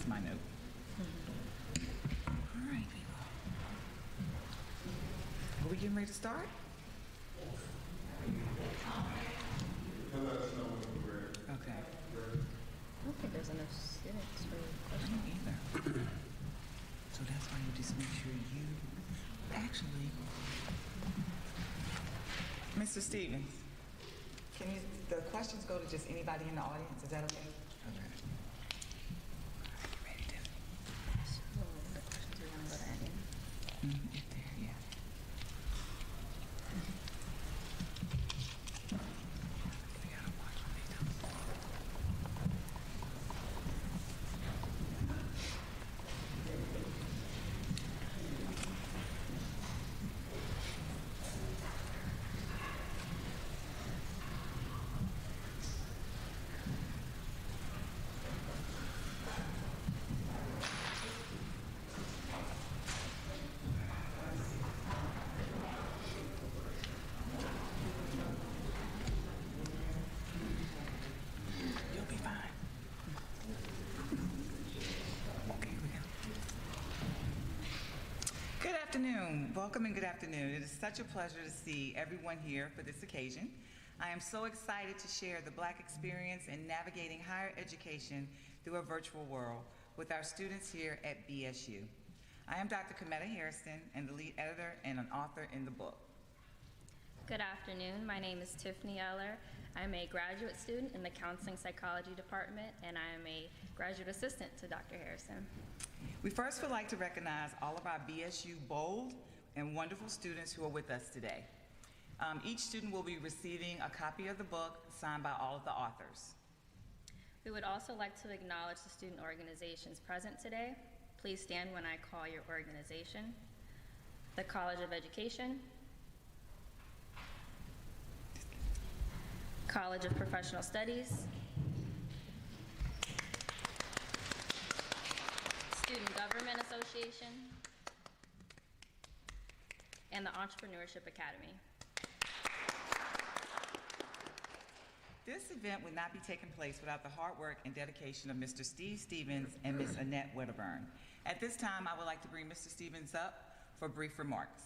That's my note. All right, people. Are we getting ready to start? Okay. I don't think there's enough students for I questions. don't either. So that's why you just make sure you actually. Mr. Stevens, the questions go to just anybody in the audience? Is that okay? Okay. You ready, Tiffany? So the questions are going to go to admin. If there, yeah. We gotta watch what they do. You'll be fine. Okay, we go. Good afternoon. Welcome and good afternoon. It is such a pleasure to see everyone here for this occasion. I am so excited to share the Black experience in navigating higher education through a virtual world with our students here at BSU. I am Dr. Kimetta Hairston and the lead editor and an author in the book. Good afternoon. My name is Tiffany Eller. I'm a graduate student in the Counseling Psychology Department, and I am a graduate assistant to Dr. Harrison. We first would like to recognize all of our BSU bold and wonderful students who are with us today. Each student will be receiving a copy of the book signed by all of the authors. We would also like to acknowledge the student organizations present today. Please stand when I call your organization. The College of Education, College of Professional Studies, Student Government Association, and the Entrepreneurship Academy. This event would not be taking place without the hard work and dedication of Mr. Steve Stevens and Ms. Annette Wedderburn. At this time, I would like to bring Mr. Stevens up for brief remarks.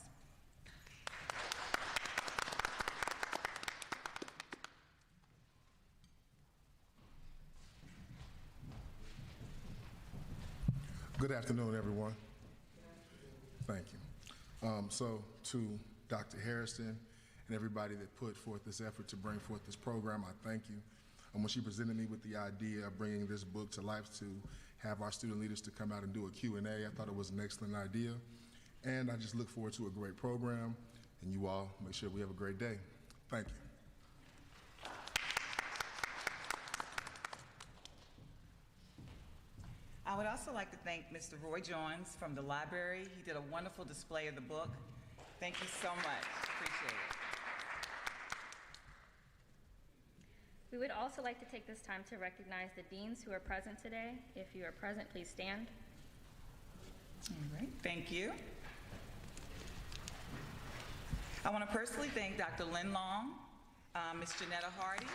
Good afternoon, everyone. Thank you. So to Dr. Hairston and everybody that put forth this effort to bring forth this program, I thank you. And when she presented me with the idea of bringing this book to life to have our student leaders to come out and do a Q&A, I thought it was an excellent idea. And I just look forward to a great program, and you all make sure we have a great day. Thank you. I would also like to thank Mr. Roy Jones from the library. He did a wonderful display of the book. Thank you so much. Appreciate it. We would also like to take this time to recognize the deans who are present today. If you are present, please stand. All right, thank you. I want to personally thank Dr. Lynn Long, Ms. Janetta Hardy,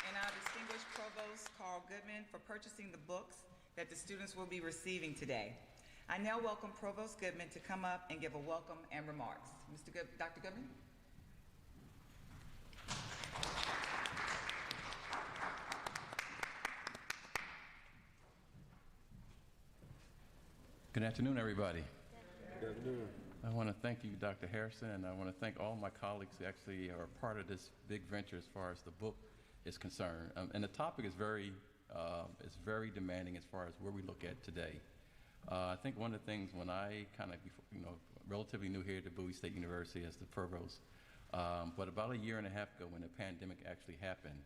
and our distinguished Provost, Carl Goodman, for purchasing the books that the students will be receiving today. I now welcome Provost Goodman to come up and give a welcome and remarks. Dr. Goodman? Good afternoon, everybody. Good afternoon. I want to thank you, Dr. Harrison, and I want to thank all my colleagues who actually are part of this big venture as far as the book is concerned. And the topic is very demanding as far as where we look at today. I think one of the things when I kind of, relatively new here at Bowie State University as the provost, but about a year and a half ago when the pandemic actually happened,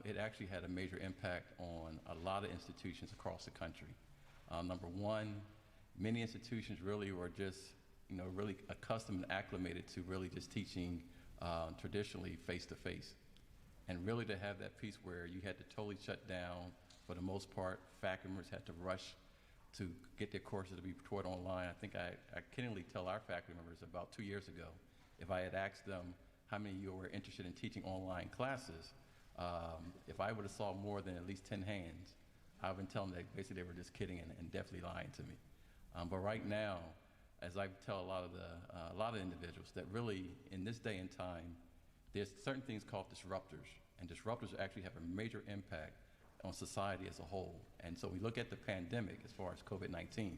it actually had a major impact on a lot of institutions across the country. Number one, many institutions really were just, really accustomed and acclimated to really just teaching traditionally face-to-face. And really to have that piece where you had to totally shut down, for the most part, faculty members had to rush to get their courses to be taught online. I think I candidly tell our faculty members about 2 years ago, if I had asked them how many of you were interested in teaching online classes, if I would have saw more than at least 10 hands, I've been telling them that basically they were just kidding and definitely lying to me. But right now, as I tell a lot of individuals, that really in this day and time, there's certain things called disruptors, and disruptors actually have a major impact on society as a whole. And so we look at the pandemic as far as COVID-19,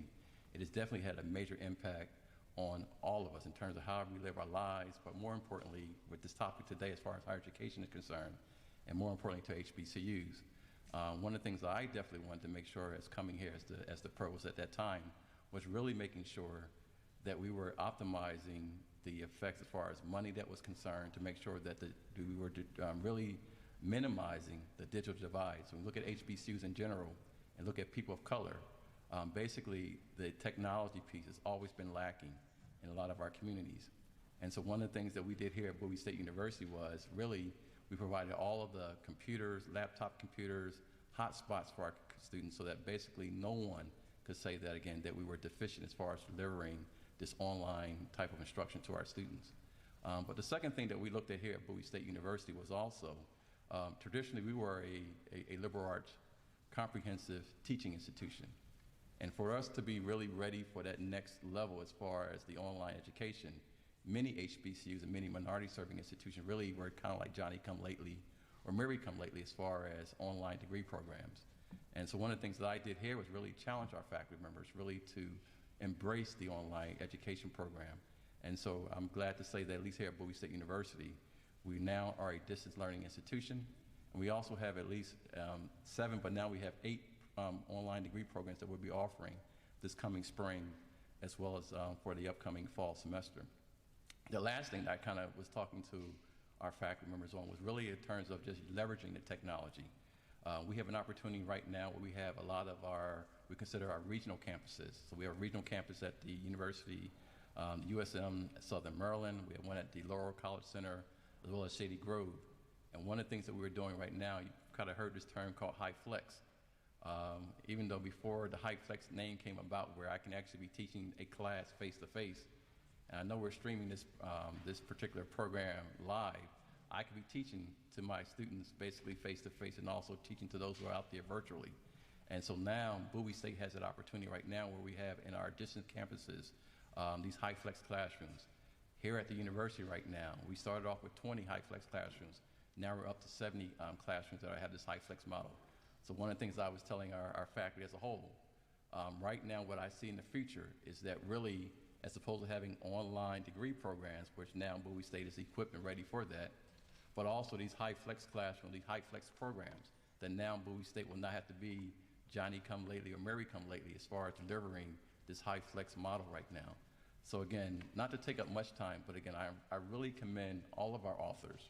it has definitely had a major impact on all of us in terms of how we live our lives, but more importantly, with this topic today as far as higher education is concerned, and more importantly to HBCUs. One of the things that I definitely wanted to make sure as coming here as the provost at that time was really making sure that we were optimizing the effects as far as money that was concerned, to make sure that we were really minimizing the digital divide. So when we look at HBCUs in general and look at people of color, basically the technology piece has always been lacking in a lot of our communities. And so one of the things that we did here at Bowie State University was really we provided all of the computers, laptop computers, hotspots for our students, so that basically no one could say that, again, that we were deficient as far as delivering this online type of instruction to our students. But the second thing that we looked at here at Bowie State University was also, traditionally we were a liberal arts comprehensive teaching institution. And for us to be really ready for that next level as far as the online education, many HBCUs and many minority serving institutions really were kind of like Johnny-come-lately or Mary-come-lately as far as online degree programs. And so one of the things that I did here was really challenge our faculty members really to embrace the online education program. And so I'm glad to say that at least here at Bowie State University, we now are a distance learning institution. And we also have at least 7, but now we have 8 online degree programs that we'll be offering this coming spring, as well as for the upcoming fall semester. The last thing that I kind of was talking to our faculty members on was really in terms of just leveraging the technology. We have an opportunity right now where we have a lot of we consider our regional campuses. So we have a regional campus at the University, USM Southern Maryland. We have one at the Laurel College Center, as well as Shady Grove. And one of the things that we're doing right now, you kind of heard this term called high flex. Even though before the high flex name came about, where I can actually be teaching a class face to face, and I know we're streaming this particular program live, I could be teaching to my students basically face to face and also teaching to those who are out there virtually. And so now Bowie State has that opportunity right now where we have in our distance campuses these high flex classrooms. Here at the university right now, we started off with 20 high flex classrooms. Now we're up to 70 classrooms that have this high flex model. So one of the things I was telling our faculty as a whole, right now what I see in the future is that really, as opposed to having online degree programs, which now Bowie State is equipped and ready for that, but also these high flex classrooms, these high flex programs, that now Bowie State will not have to be Johnny-come-lately or Mary-come-lately as far as delivering this high flex model right now. So again, not to take up much time, but again, I really commend all of our authors,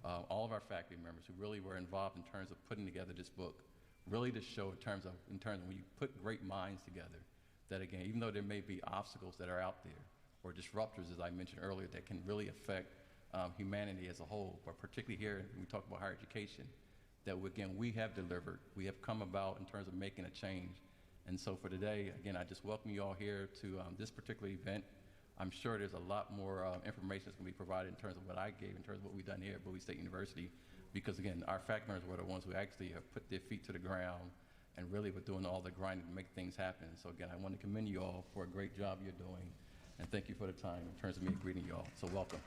all of our faculty members who really were involved in terms of putting together this book, really to show in terms of when you put great minds together, that again, even though there may be obstacles that are out there, or disruptors, as I mentioned earlier, that can really affect humanity as a whole, but particularly here when we talk about higher education, that again, we have delivered. We have come about in terms of making a change. And so for today, again, I just welcome you all here to this particular event. I'm sure there's a lot more information that's going to be provided in terms of what I gave, in terms of what we've done here at Bowie State University, because again, our faculty members were the ones who actually have put their feet to the ground and really were doing all the grinding to make things happen. So again, I want to commend you all for a great job you're doing, and thank you for the time in terms of me greeting you all. So welcome.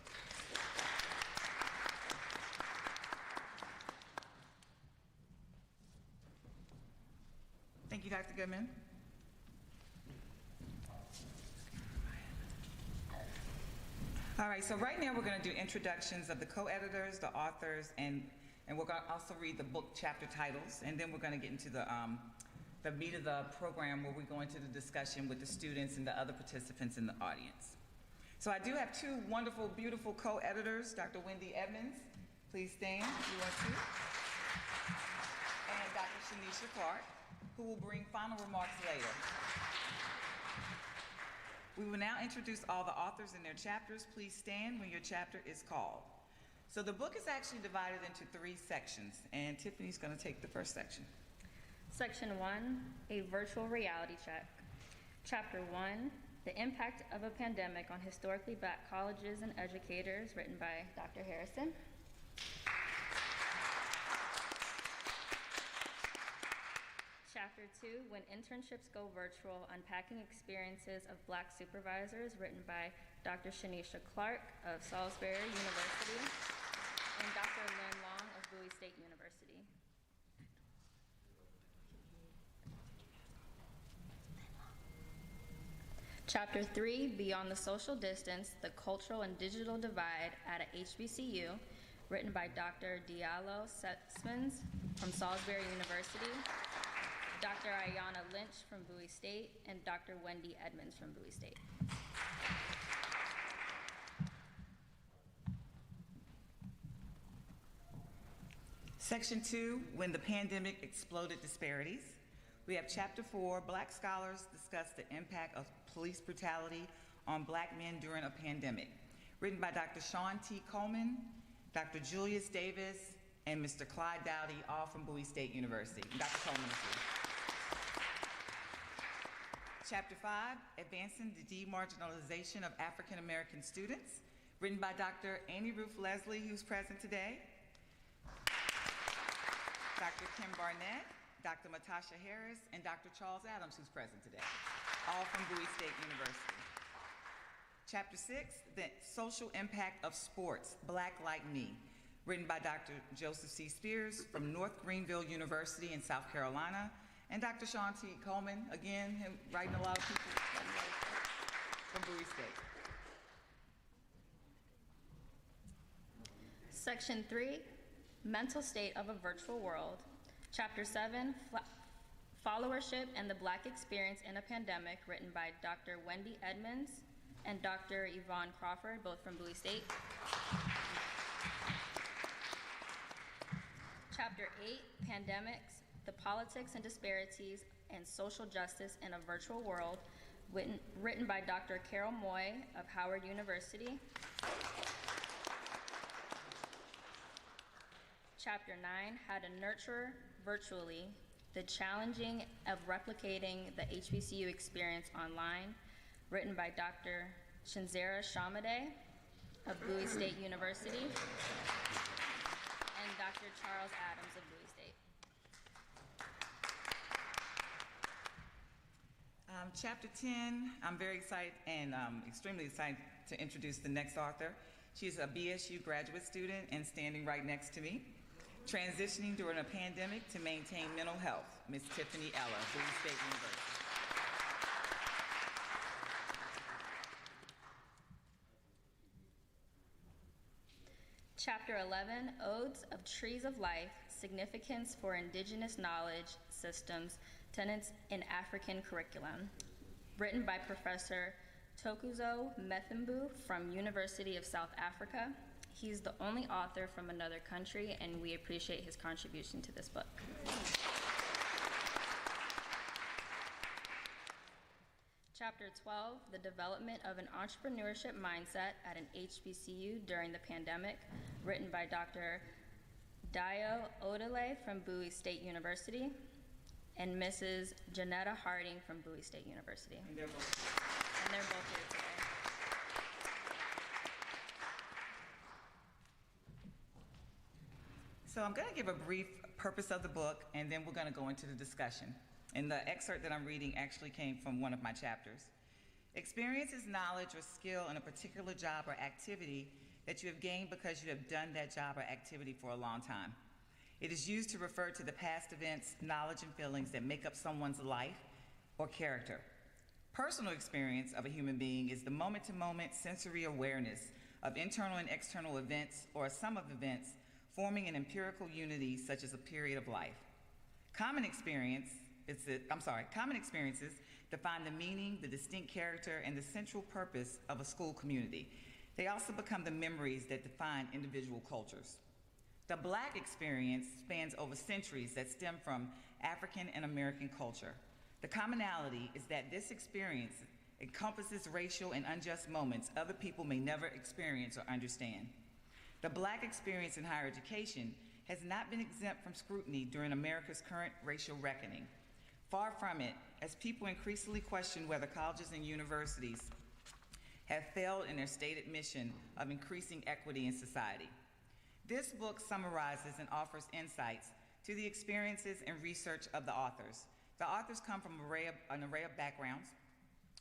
Thank you, Dr. Goodman. All right, so right now we're going to do introductions of the co-editors, the authors, and we're going to also read the book chapter titles, and then we're going to get into the meat of the program where we go into the discussion with the students and the other participants in the audience. So I do have 2 wonderful, beautiful co-editors, Dr. Wendy Edmonds, please stand if you want to, and Dr. Shanisha Clark, who will bring final remarks later. We will now introduce all the authors and their chapters. Please stand when your chapter is called. So the book is actually divided into 3 sections, and Tiffany's going to take the first section. Section 1, a virtual reality check. Chapter 1, the impact of a pandemic on historically Black colleges and educators, written by Dr. Hairston. 2, When Internships Go Virtual, Unpacking Experiences of Black Supervisors, written by Dr. Shanisha Clark of Salisbury University and Dr. Lynn Long of Bowie State University. Chapter 3, Beyond the Social Distance, The Cultural and Digital Divide at a HBCU, written by Dr. Diallo Setsmans from Salisbury University, Dr. Ayanna Lynch from Bowie State, and Dr. Wendy Edmonds from Bowie State. Section 2, When the Pandemic Exploded Disparities. We have Chapter 4, Black Scholars Discuss the Impact of Police Brutality on Black Men During a Pandemic, written by Dr. Sean T. Coleman, Dr. Julius Davis, and Mr. Clyde Dowdy, all from Bowie State University. Dr. Coleman is here. Chapter 5, Advancing the Demarginalization of African American Students, written by Dr. Amy Ruth Leslie, who's present today, Dr. Kim Barnett, Dr. Matasha Harris, and Dr. Charles Adams, who's present today, all from Bowie State University. Chapter 6, The Social Impact of Sports, Black Like Me, written by Dr. Joseph C. Spears from North Greenville University in South Carolina, and Dr. Sean T. Coleman, again, him writing a lot of people from Bowie State. Section 3, Mental State of a Virtual World. Chapter 7, Followership and the Black Experience in a Pandemic, written by Dr. Wendy Edmonds and Dr. Yvonne Crawford, both from Bowie State. Chapter 8, Pandemics, the Politics and Disparities and Social Justice in a Virtual World, written by Dr. Carol Moy of Howard University. Chapter 9, How to Nurture Virtually, the Challenging of Replicating the HBCU Experience Online, written by Dr. Shinzera Shamade of Bowie State University and Dr. Charles Adams of Bowie State. Chapter 10, I'm very excited and extremely excited to introduce the next author. She's a BSU graduate student and standing right next to me. Transitioning during a pandemic to maintain mental health, Ms. Tiffany Ella, Bowie State University. Chapter 11, Odes of Trees of Life, Significance for Indigenous Knowledge Systems, Tenets in African Curriculum, written by Professor Tokuzo Methembu from University of South Africa. He's the only author from another country, and we appreciate his contribution to this book. Chapter 12, The Development of an Entrepreneurship Mindset at an HBCU During the Pandemic, written by Dr. Dio Odele from Bowie State University and Mrs. Janetta Harding from Bowie State University. And they're both here today. So I'm going to give a brief purpose of the book, and then we're going to go into the discussion. And the excerpt that I'm reading actually came from one of my chapters. Experience is knowledge or skill in a particular job or activity that you have gained because you have done that job or activity for a long time. It is used to refer to the past events, knowledge, and feelings that make up someone's life or character. Personal experience of a human being is the moment-to-moment sensory awareness of internal and external events or a sum of events forming an empirical unity such as a period of life. Common experiences define the meaning, the distinct character, and the central purpose of a school community. They also become the memories that define individual cultures. The Black experience spans over centuries that stem from African and American culture. The commonality is that this experience encompasses racial and unjust moments other people may never experience or understand. The Black experience in higher education has not been exempt from scrutiny during America's current racial reckoning. Far from it, as people increasingly question whether colleges and universities have failed in their stated mission of increasing equity in society. This book summarizes and offers insights to the experiences and research of the authors. The authors come from an array of backgrounds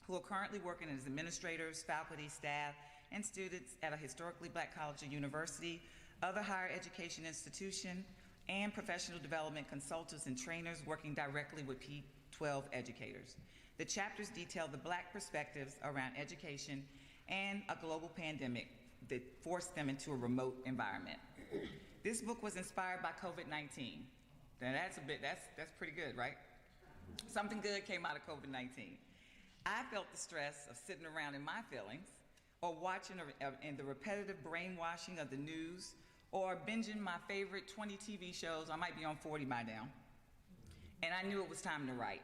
who are currently working as administrators, faculty, staff, and students at a historically Black college or university, other higher education institution, and professional development consultants and trainers working directly with P-12 educators. The chapters detail the Black perspectives around education and a global pandemic that forced them into a remote environment. This book was inspired by COVID-19. Now that's pretty good, right? Something good came out of COVID-19. I felt the stress of sitting around in my feelings, or watching in the repetitive brainwashing of the news, or binging my favorite 20 TV shows. I might be on 40 by now. And I knew it was time to write.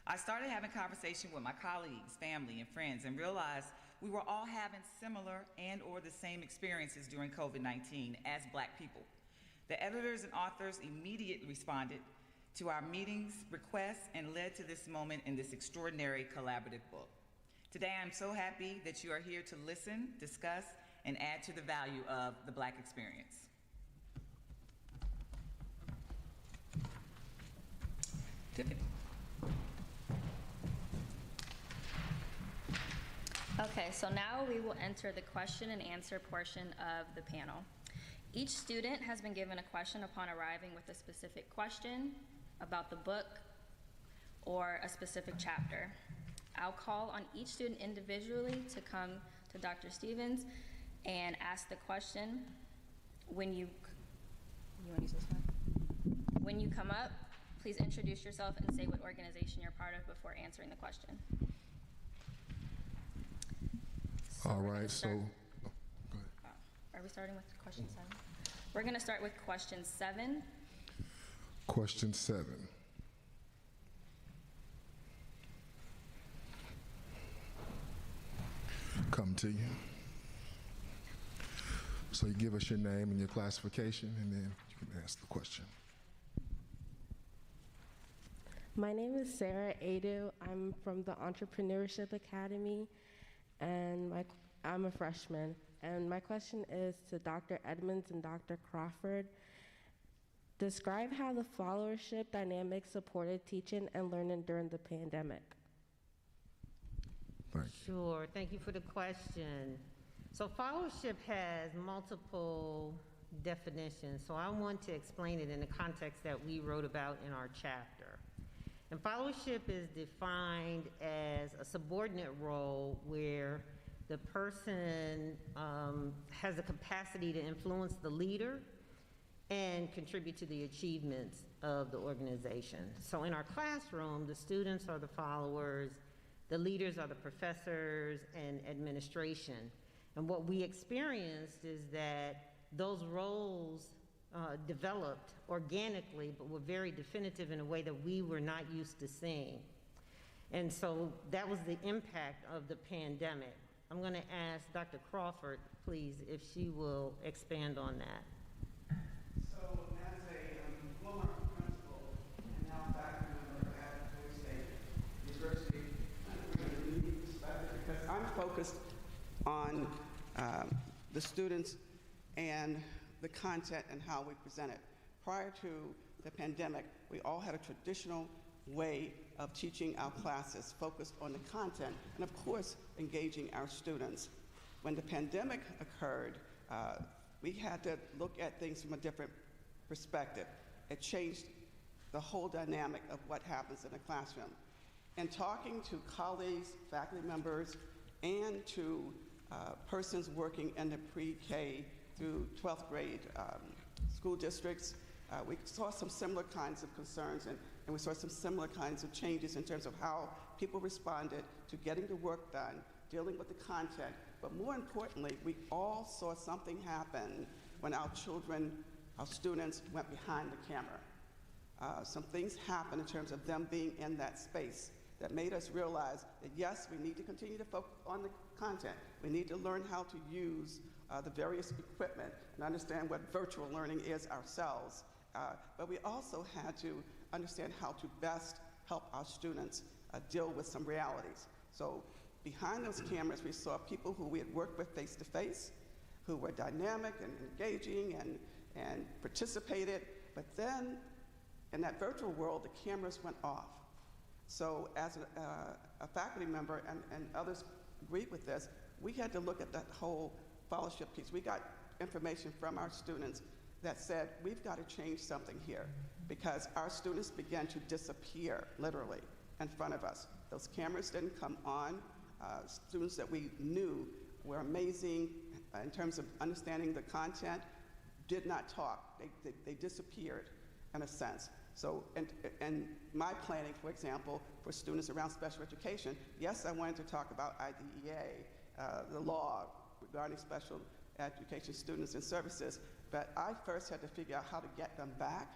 I started having conversation with my colleagues, family, and friends, and realized we were all having similar and or the same experiences during COVID-19 as Black people. The editors and authors immediately responded to our meetings, requests, and led to this moment in this extraordinary collaborative book. Today, I'm so happy that you are here to listen, discuss, and add to the value of the Black experience. Tiffany. Okay, so now we will enter the question and answer portion of the panel. Each student has been given a question upon arriving with a specific question about the book or a specific chapter. I'll call on each student individually to come to Dr. Stevens and ask the question. When you want to use this one? When you come up, please introduce yourself and say what organization you're part of before answering the question. So all right, so, go ahead. Are we starting with question 7? We're going to start with question 7. Question 7. Come to you. So you give us your name and your classification, and then you can ask the question. My name is Sarah Adu. I'm from the Entrepreneurship Academy, and I'm a freshman. And my question is to Dr. Edmonds and Dr. Crawford. Describe how the followership dynamic supported teaching and learning during the pandemic. Thank you. Sure, thank you for the question. So followership has multiple definitions, so I want to explain it in the context that we wrote about in our chapter. And followership is defined as a subordinate role where the person has the capacity to influence the leader and contribute to the achievements of the organization. So in our classroom, the students are the followers, the leaders are the professors and administration. And what we experienced is that those roles developed organically, but were very definitive in a way that we were not used to seeing. And so that was the impact of the pandemic. I'm going to ask Dr. Crawford, please, if she will expand on that. So as a former principal and now faculty member at Bowie State University, I'm going to unique perspective because I'm focused on the students and the content and how we present it. Prior to the pandemic, we all had a traditional way of teaching our classes, focused on the content, and of course, engaging our students. When the pandemic occurred, we had to look at things from a different perspective. It changed the whole dynamic of what happens in a classroom. And talking to colleagues, faculty members, and to persons working in the pre-K through 12th grade school districts, we saw some similar kinds of concerns, and we saw some similar kinds of changes in terms of how people responded to getting the work done, dealing with the content. But more importantly, we all saw something happen when our children, our students, went behind the camera. Some things happened in terms of them being in that space that made us realize that yes, we need to continue to focus on the content. We need to learn how to use the various equipment and understand what virtual learning is ourselves. But we also had to understand how to best help our students deal with some realities. So behind those cameras, we saw people who we had worked with face-to-face, who were dynamic and engaging and participated. But then in that virtual world, the cameras went off. So as a faculty member, and others agreed with this, we had to look at that whole fellowship piece. We got information from our students that said, we've got to change something here, because our students began to disappear, literally, in front of us. Those cameras didn't come on. Students that we knew were amazing in terms of understanding the content did not talk. They disappeared, in a sense. So, and my planning, for example, for students around special education, yes, I wanted to talk about IDEA, the law regarding special education students and services, but I first had to figure out how to get them back,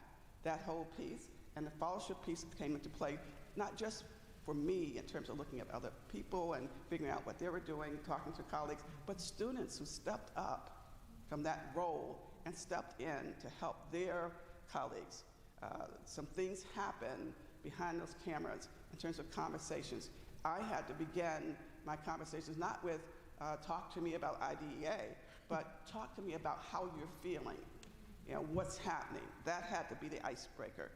that whole piece, and the fellowship piece came into play, not just for me in terms of looking at other people and figuring out what they were doing, talking to colleagues, but students who stepped up from that role and stepped in to help their colleagues. Some things happen behind those cameras in terms of conversations. I had to begin my conversations not with talk to me about IDEA, but talk to me about how you're feeling, what's happening. That had to be the icebreaker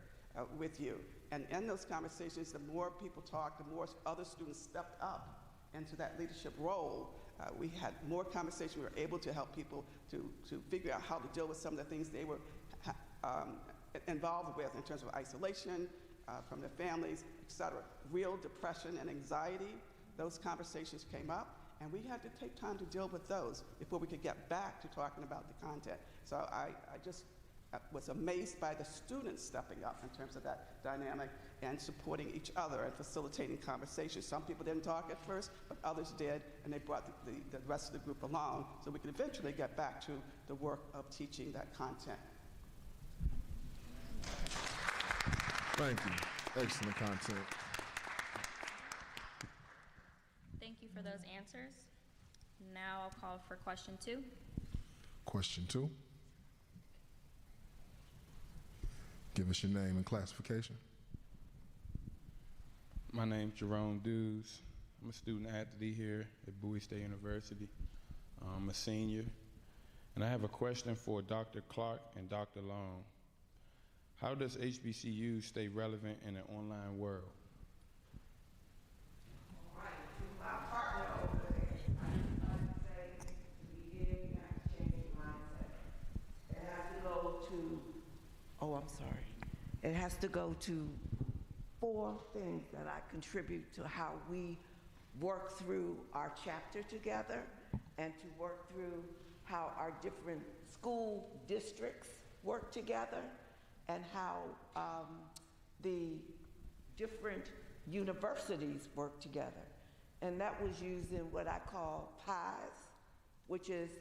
with you. And in those conversations, the more people talked, the more other students stepped up into that leadership role. We had more conversation. We were able to help people to figure out how to deal with some of the things they were involved with in terms of isolation from their families, et cetera. Real depression and anxiety, those conversations came up, and we had to take time to deal with those before we could get back to talking about the content. So I just was amazed by the students stepping up in terms of that dynamic and supporting each other and facilitating conversations. Some people didn't talk at first, but others did, and they brought the rest of the group along so we could eventually get back to the work of teaching that content. Thank you. Excellent content. Thank you for those answers. Now I'll call for question 2. Question 2. Give us your name and classification. My name's Jerome Dews. I'm a student athlete here at Bowie State University. I'm a senior. And I have a question for Dr. Clark and Dr. Long. How does HBCU stay relevant in an online world? All right, to my partner over there, I'd like to say, to begin, you have to change your mindset. It has to go to, It has to go to 4 things that I contribute to how we work through our chapter together and to work through how our different school districts work together and how the different universities work together. And that was using what I call PIES, which is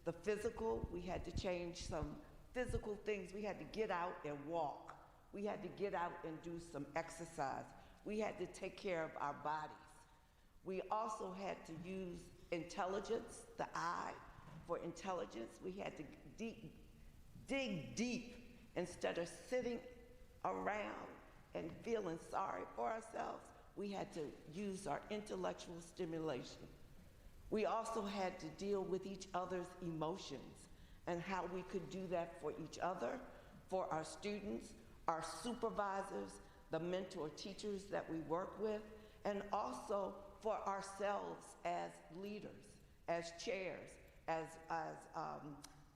the physical. We had to change some physical things. We had to get out and walk. We had to get out and do some exercise. We had to take care of our bodies. We also had to use intelligence, the I for intelligence. We had to dig deep instead of sitting around and feeling sorry for ourselves. We had to use our intellectual stimulation. We also had to deal with each other's emotions and how we could do that for each other, for our students, our supervisors, the mentor teachers that we work with, and also for ourselves as leaders, as chairs, as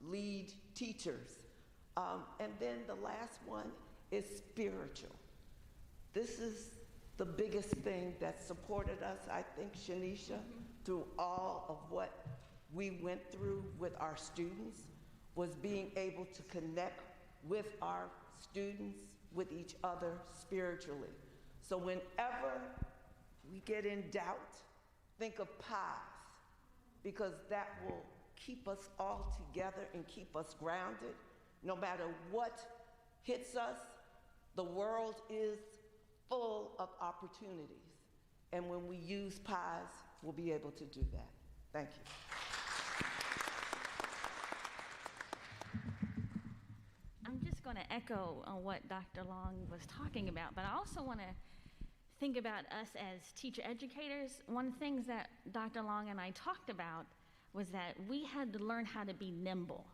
lead teachers. And then the last one is spiritual. This is the biggest thing that supported us, I think, Shanisha, through all of what we went through with our students, was being able to connect with our students, with each other spiritually. So whenever we get in doubt, think of PIES, because that will keep us all together and keep us grounded. No matter what hits us, the world is full of opportunities. And when we use PIES, we'll be able to do that. Thank you. I'm just going to echo on what Dr. Long was talking about, but I also want to think about us as teacher educators. One of the things that Dr. Long and I talked about was that we had to learn how to be nimble.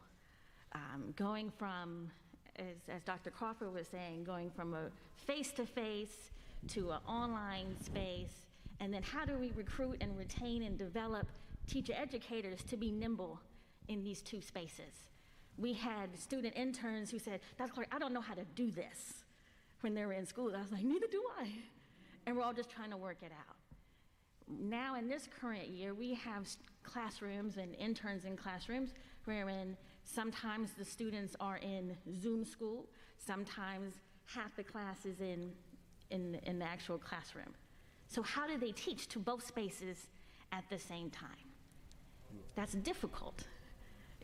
Going from, as Dr. Crawford was saying, going from a face-to-face to an online space, and then how do we recruit and retain and develop teacher educators to be nimble in these two spaces? We had student interns who said, Dr. Clark, I don't know how to do this when they were in school. I was like, neither do I. And we're all just trying to work it out. Now in this current year, we have classrooms and interns in classrooms wherein sometimes the students are in Zoom school, sometimes half the class is in the actual classroom. So how do they teach to both spaces at the same time? That's difficult.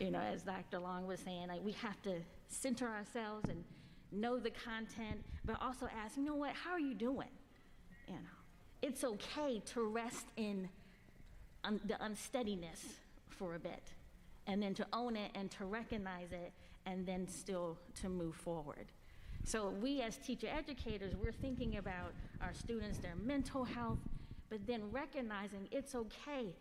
You know, as Dr. Long was saying, like, we have to center ourselves and know the content, but also ask, you know what, how are you doing? You know, it's okay to rest in the unsteadiness for a bit, and then to own it and to recognize it, and then still to move forward. So we as teacher educators, we're thinking about our students, their mental health, but then recognizing it's okay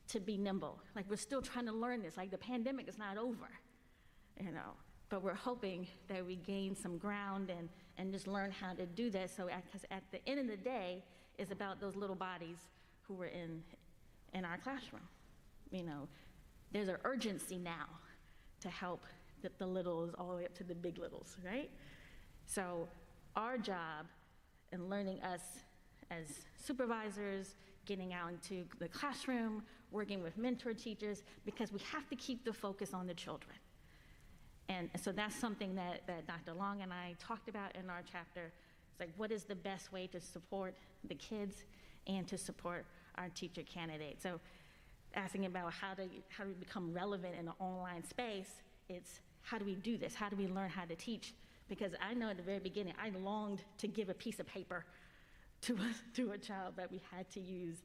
to be nimble. Like, we're still trying to learn this. Like, the pandemic is not over, you know, but we're hoping that we gain some ground and just learn how to do that. So, because at the end of the day, it's about those little bodies who were in our classroom. You know, there's an urgency now to help the littles all the way up to the big littles, right? So our job in learning, us as supervisors, getting out into the classroom, working with mentor teachers, because we have to keep the focus on the children. And so that's something that Dr. Long and I talked about in our chapter. It's like, what is the best way to support the kids and to support our teacher candidates? So asking about how do we become relevant in an online space, it's how do we do this? How do we learn how to teach? Because I know at the very beginning, I longed to give a piece of paper to a child, but we had to use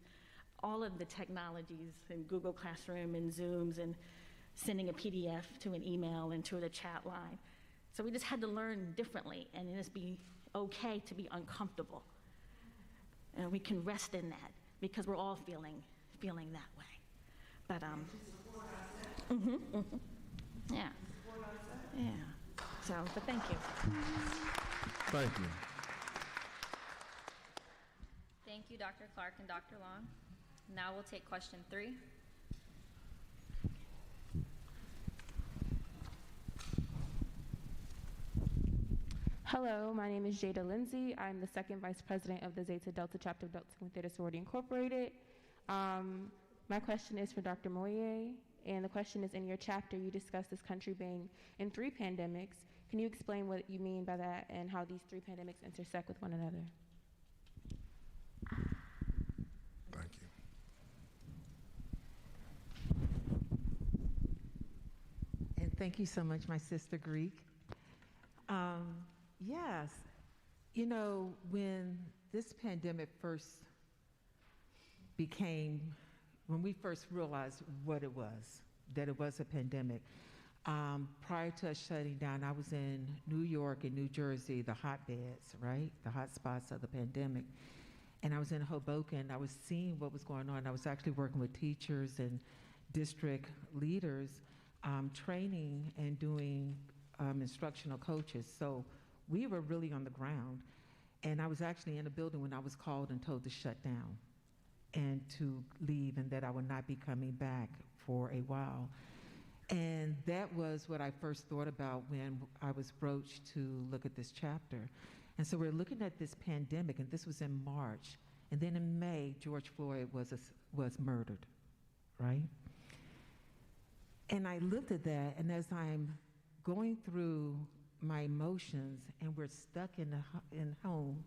all of the technologies in Google Classroom and Zooms and sending a PDF to an email and to the chat line. So we just had to learn differently and just be okay to be uncomfortable. And we can rest in that because we're all feeling that way. But yeah. Yeah. So, but thank you. Thank you. Thank you, Dr. Clark and Dr. Long. Now we'll take question 3. Hello, my name is Jada Lindsay. I'm the second vice president of the Zeta Delta chapter of Delta Sigma Theta Sorority Incorporated. My question is for Dr. Moye, and the question is, in your chapter, you discuss this country being in 3 pandemics. Can you explain what you mean by that and how these 3 pandemics intersect with one another? Thank you. And thank you so much, my sister Greek. Yes, you know, when this pandemic when we first realized what it was, that it was a pandemic, prior to us shutting down, I was in New York and New Jersey, the hotbeds, right? The hot spots of the pandemic. And I was in Hoboken. I was seeing what was going on. I was actually working with teachers and district leaders, training and doing instructional coaches. So we were really on the ground. And I was actually in a building when I was called and told to shut down and to leave, and that I would not be coming back for a while. And that was what I first thought about when I was broached to look at this chapter. And so we're looking at this pandemic, and this was in March. And then in May, George Floyd was murdered, right? And I looked at that, and as I'm going through my emotions, and we're stuck in home,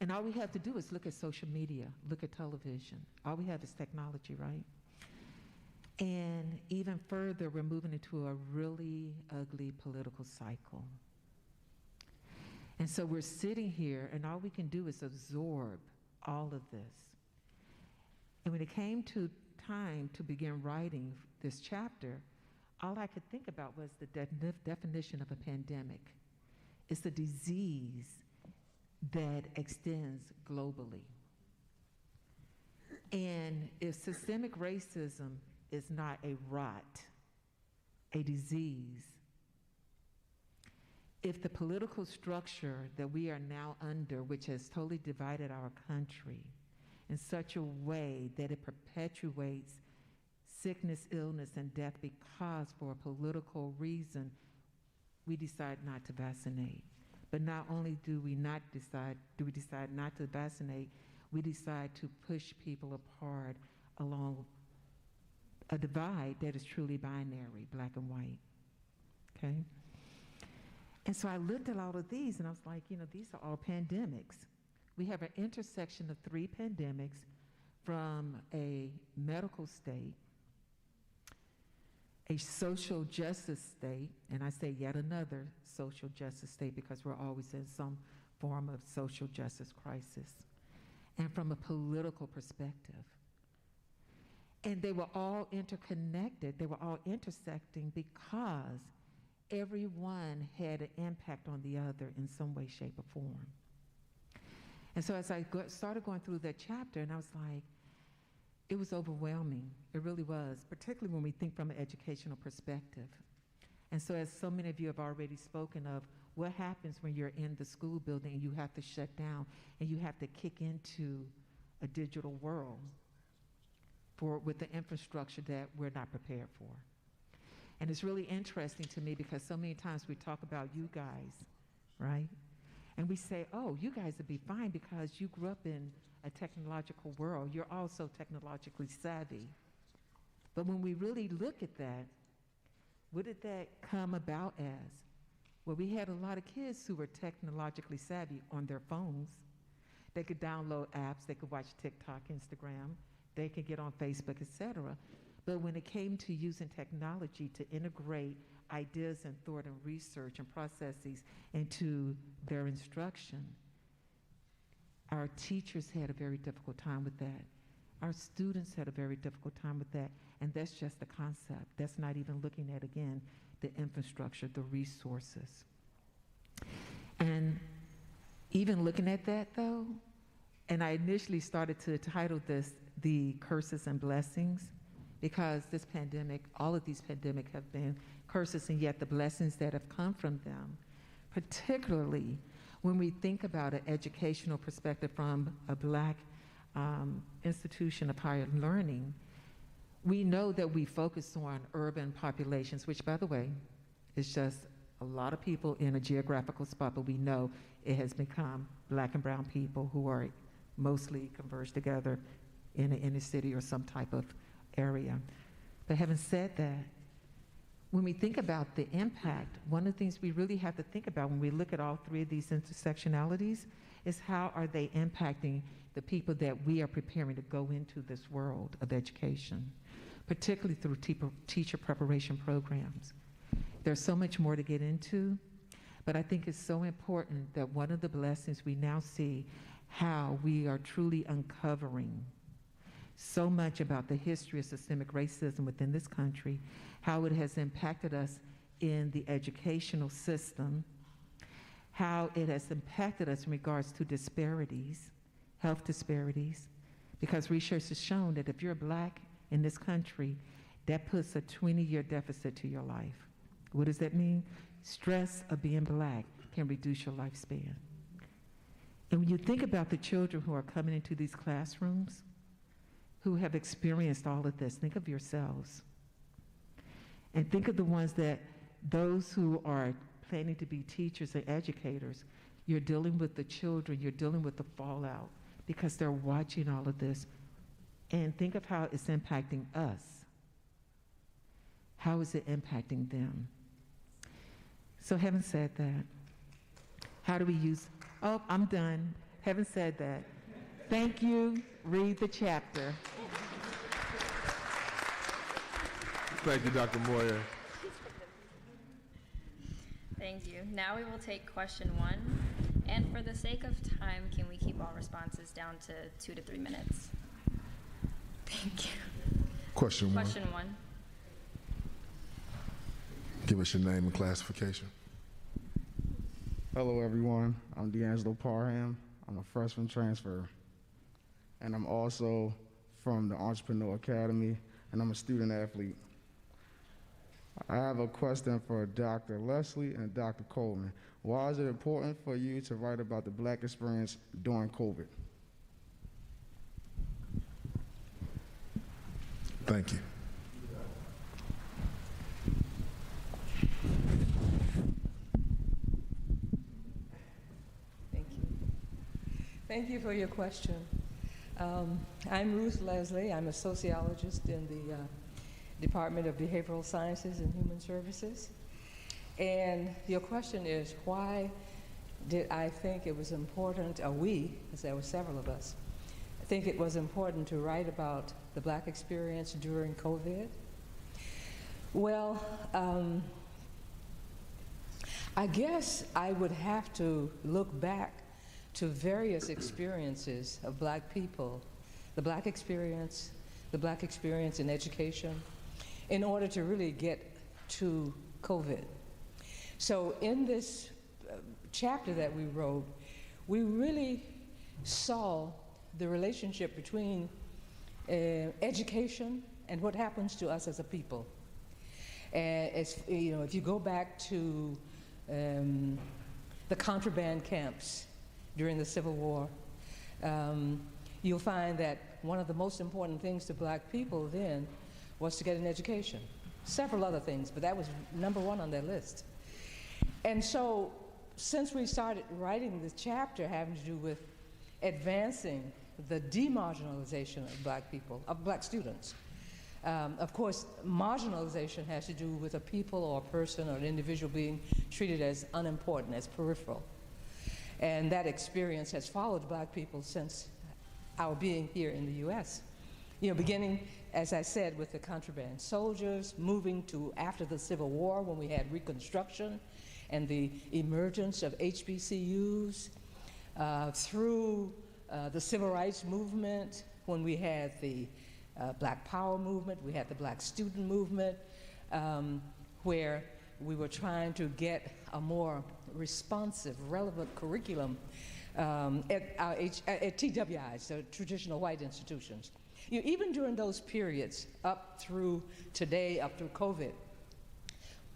and all we have to do is look at social media, look at television. All we have is technology, right? And even further, we're moving into a really ugly political cycle. And so we're sitting here, and all we can do is absorb all of this. And when it came to time to begin writing this chapter, all I could think about was the definition of a pandemic. It's a disease that extends globally. And if systemic racism is not a rot, a disease, if the political structure that we are now under, which has totally divided our country in such a way that it perpetuates sickness, illness, and death because for a political reason, we decide not to vaccinate. But not only do we decide not to vaccinate, we decide to push people apart along a divide that is truly binary, black and white, okay? And so I looked at all of these and I was like, these are all pandemics. We have an intersection of 3 pandemics from a medical state, a social justice state, and I say yet another social justice state because we're always in some form of social justice crisis, and from a political perspective. And they were all interconnected, they were all intersecting because everyone had an impact on the other in some way, shape, or form. And so as I started going through that chapter, and I was like, it was overwhelming. It really was, particularly when we think from an educational perspective. And so as so many of you have already spoken of, what happens when you're in the school building and you have to shut down and you have to kick into a digital world with the infrastructure that we're not prepared for. And it's really interesting to me because so many times we talk about you guys, right? And we say, oh, you guys would be fine because you grew up in a technological world. You're also technologically savvy. But when we really look at that, what did that come about as? Well, we had a lot of kids who were technologically savvy on their phones. They could download apps, they could watch TikTok, Instagram, they could get on Facebook, etc. But when it came to using technology to integrate ideas and thought and research and processes into their instruction, our teachers had a very difficult time with that. Our students had a very difficult time with that, and that's just the concept. That's not even looking at, again, the infrastructure, the resources. And even looking at that, though, and I initially started to title this The Curses and Blessings, because this pandemic, all of these pandemics have been curses, and yet the blessings that have come from them, particularly when we think about an educational perspective from a Black institution of higher learning, we know that we focus on urban populations, which, by the way, is just a lot of people in a geographical spot, but we know it has become Black and brown people who are mostly converged together in an inner city or some type of area. But having said that, when we think about the impact, one of the things we really have to think about when we look at all 3 of these intersectionalities is how are they impacting the people that we are preparing to go into this world of education, particularly through teacher preparation programs. There's so much more to get into, but I think it's so important that one of the blessings we now see how we are truly uncovering so much about the history of systemic racism within this country, how it has impacted us in the educational system, how it has impacted us in regards to disparities, health disparities, because research has shown that if you're Black in this country, that puts a 20-year deficit to your life. What does that mean? Stress of being Black can reduce your lifespan. And when you think about the children who are coming into these classrooms, who have experienced all of this, think of yourselves. And think of the ones those who are planning to be teachers and educators, you're dealing with the children, you're dealing with the fallout because they're watching all of this. And think of how it's impacting us. How is it impacting them? So having said that, how do we use, oh, I'm done. Having said that, thank you. Read the chapter. Thank you, Dr. Moyer. Thank you. Now we will take question 1. And for the sake of time, can we keep all responses down to 2 to 3 minutes? Thank you. Question 1. Question 1. Give us your name and classification. Hello, everyone. I'm D'Angelo Parham. I'm a freshman transfer. And I'm also from the Entrepreneur Academy, and I'm a student athlete. I have a question for Dr. Leslie and Dr. Coleman. Why is it important for you to write about the Black experience during COVID? Thank you. Thank you. Thank you for your question. I'm Ruth Leslie. I'm a sociologist in the Department of Behavioral Sciences and Human Services. And your question is, why did I think it was important, or we, because there were several of us, think it was important to write about the Black experience during COVID? Well, I guess I would have to look back to various experiences of Black people, the Black experience in education, in order to really get to COVID. So in this chapter that we wrote, we really saw the relationship between education and what happens to us as a people. If you go back to the contraband camps during the Civil War, you'll find that one of the most important things to Black people then was to get an education. Several other things, but that was number one on their list. And so, since we started writing this chapter having to do with advancing the demarginalization of Black people, of Black students, of course, marginalization has to do with a people or a person or an individual being treated as unimportant, as peripheral. And that experience has followed Black people since our being here in the U.S. Beginning, as I said, with the contraband soldiers, moving to after the Civil War when we had Reconstruction and the emergence of HBCUs, through the Civil Rights Movement when we had the Black Power movement, we had the Black student movement, where we were trying to get a more responsive, relevant curriculum at TWIs, so traditional white institutions. Even during those periods, up through today, up through COVID,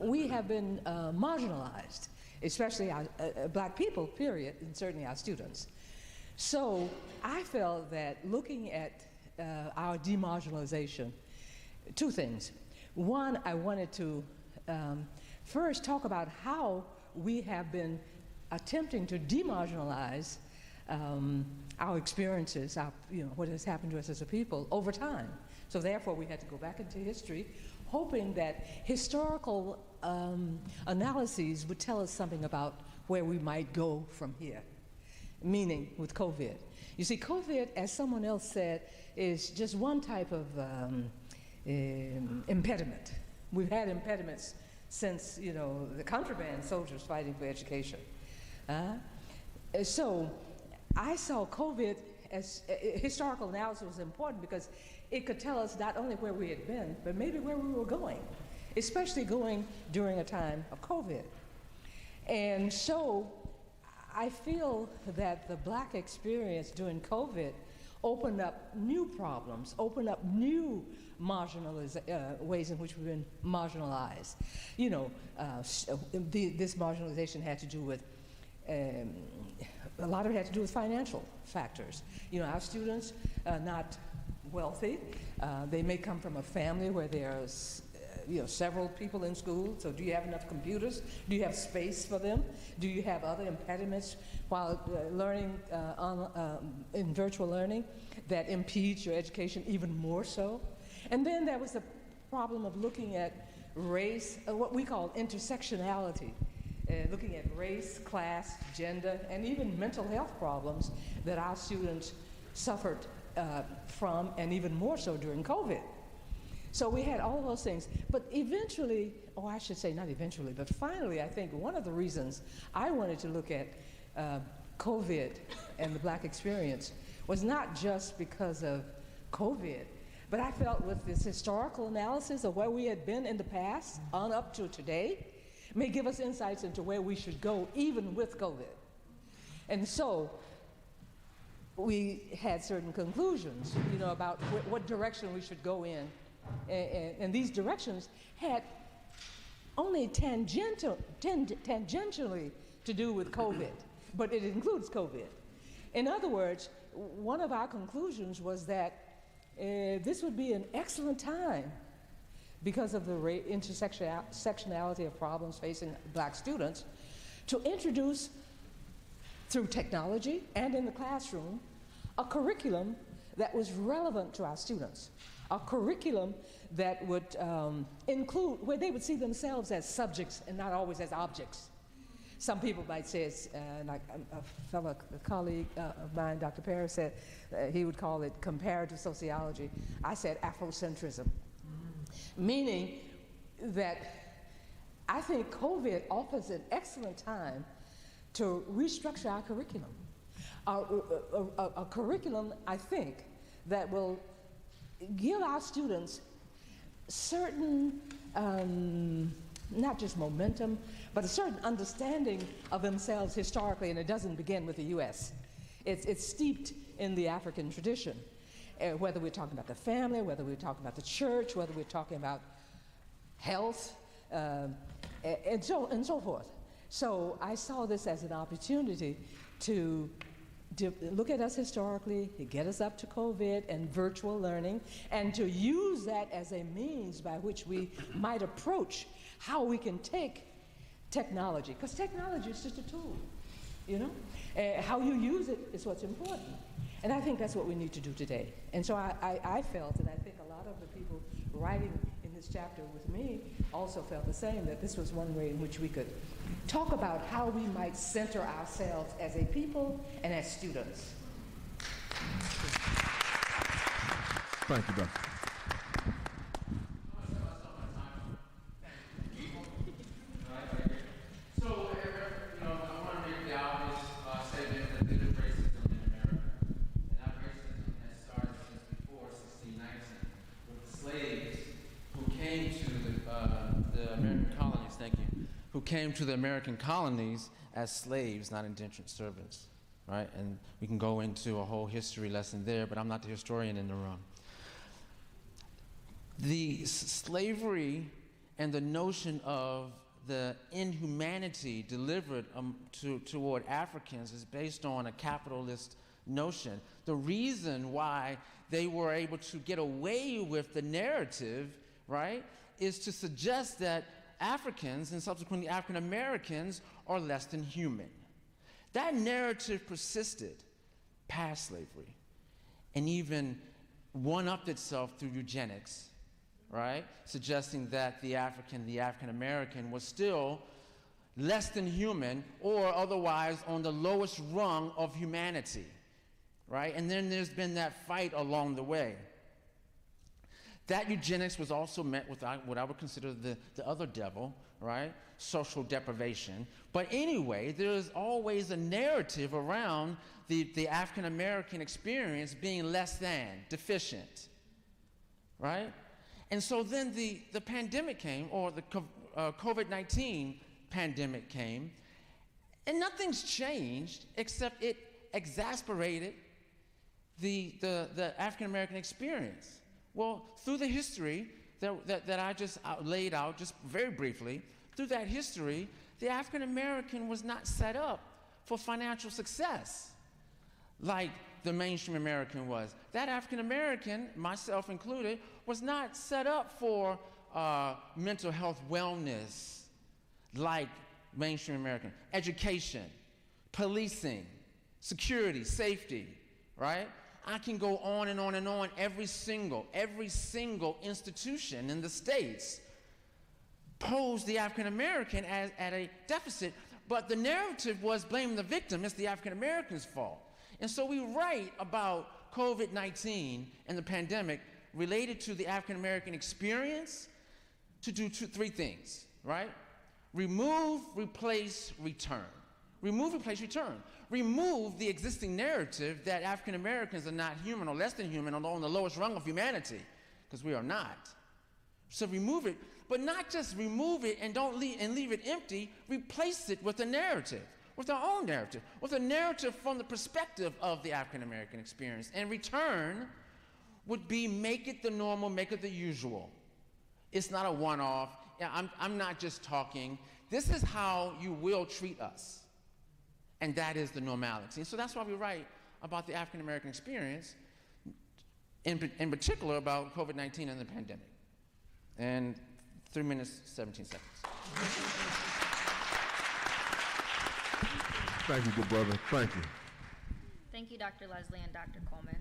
we have been marginalized, especially our Black people, period, and certainly our students. So I felt that looking at our demarginalization, two things. One, I wanted to first talk about how we have been attempting to demarginalize our experiences, what has happened to us as a people over time. So therefore, we had to go back into history, hoping that historical analyses would tell us something about where we might go from here, meaning with COVID. You see, COVID, as someone else said, is just one type of impediment. We've had impediments since, the contraband soldiers fighting for education. So I saw COVID as historical analysis was important because it could tell us not only where we had been, but maybe where we were going, especially going during a time of COVID. And so I feel that the Black experience during COVID opened up new problems, opened up new ways in which we've been marginalized. This marginalization had to do with, a lot of it had to do with financial factors. Our students are not wealthy. They may come from a family where there's several people in school, so do you have enough computers? Do you have space for them? Do you have other impediments while learning in virtual learning that impedes your education even more so? And then there was the problem of looking at race, what we call intersectionality, looking at race, class, gender, and even mental health problems that our students suffered from, and even more so during COVID. So we had all of those things. But eventually, or I should say not eventually, but finally, I think one of the reasons I wanted to look at COVID and the Black experience was not just because of COVID, but I felt with this historical analysis of where we had been in the past on up to today, may give us insights into where we should go even with COVID. And so we had certain conclusions, about what direction we should go in. And these directions had only tangentially to do with COVID, but it includes COVID. In other words, one of our conclusions was that this would be an excellent time because of the intersectionality of problems facing black students to introduce, through technology and in the classroom, a curriculum that was relevant to our students, a curriculum that would include, where they would see themselves as subjects and not always as objects. Some people might say, like a fellow colleague of mine, Dr. Paris, said he would call it comparative sociology. I said Afrocentrism, meaning that I think COVID offers an excellent time to restructure our curriculum. A curriculum, I think, that will give our students certain, not just momentum, but a certain understanding of themselves historically, and it doesn't begin with the US. It's steeped in the African tradition, whether we're talking about the family, whether we're talking about the church, whether we're talking about health, and so forth. So I saw this as an opportunity to look at us historically, to get us up to COVID and virtual learning, and to use that as a means by which we might approach how we can take technology, because technology is just a tool, you know? How you use it is what's important. And I think that's what we need to do today. And so I felt, and I think a lot of the people writing in this chapter with me also felt the same, that this was one way in which we could talk about how we might center ourselves as a people and as students. Thank you, Doctor. Came to the American colonies as slaves, not indentured servants, right? And we can go into a whole history lesson there, but I'm not the historian in the room. The slavery and the notion of the inhumanity delivered toward Africans is based on a capitalist notion. The reason why they were able to get away with the narrative, right, is to suggest that Africans, and subsequently African Americans, are less than human. That narrative persisted past slavery and even one-upped itself through eugenics, right? Suggesting that the African American was still less than human or otherwise on the lowest rung of humanity, right? And then there's been that fight along the way. That eugenics was also met with what I would consider the other devil, right? Social deprivation. But anyway, there is always a narrative around the African American experience being less than, deficient, right? And so then the pandemic came, or the COVID-19 pandemic came, and nothing's changed except it exasperated the African American experience. Well, through the history that I just laid out just very briefly, through that history, the African American was not set up for financial success like the mainstream American was. That African American, myself included, was not set up for mental health wellness like mainstream American. Education, policing, security, safety, right? I can go on and on and on. Every single institution in the States posed the African American as at a deficit, but the narrative was blaming the victim. It's the African American's fault. And so we write about COVID-19 and the pandemic related to the African American experience to do three things, right? Remove, replace, return. Remove, replace, return. Remove the existing narrative that African Americans are not human or less than human or on the lowest rung of humanity, because we are not. So remove it, but not just remove it and leave it empty. Replace it with a narrative, with our own narrative, with a narrative from the perspective of the African American experience. And return would be make it the normal, make it the usual. It's not a one-off. I'm not just talking. This is how you will treat us. And that is the normality. And so that's why we write about the African American experience, in particular about COVID-19 and the pandemic. And 3 minutes, 17 seconds. Thank you, good brother. Thank you. Thank you, Dr. Leslie and Dr. Coleman.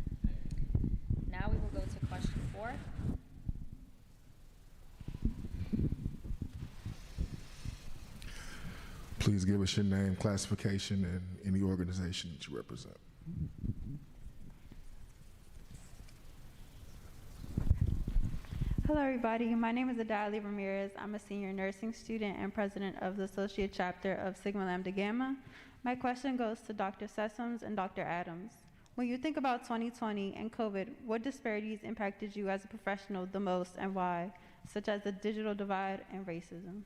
Now we will go to question 4. Please give us your name, classification, and any organization that you represent. Hello, everybody. My name is Adaly Ramirez. I'm a senior nursing student and president of the associate chapter of Sigma Lambda Gamma. My question goes to Dr. Sessoms and Dr. Adams. When you think about 2020 and COVID, what disparities impacted you as a professional the most and why, such as the digital divide and racism?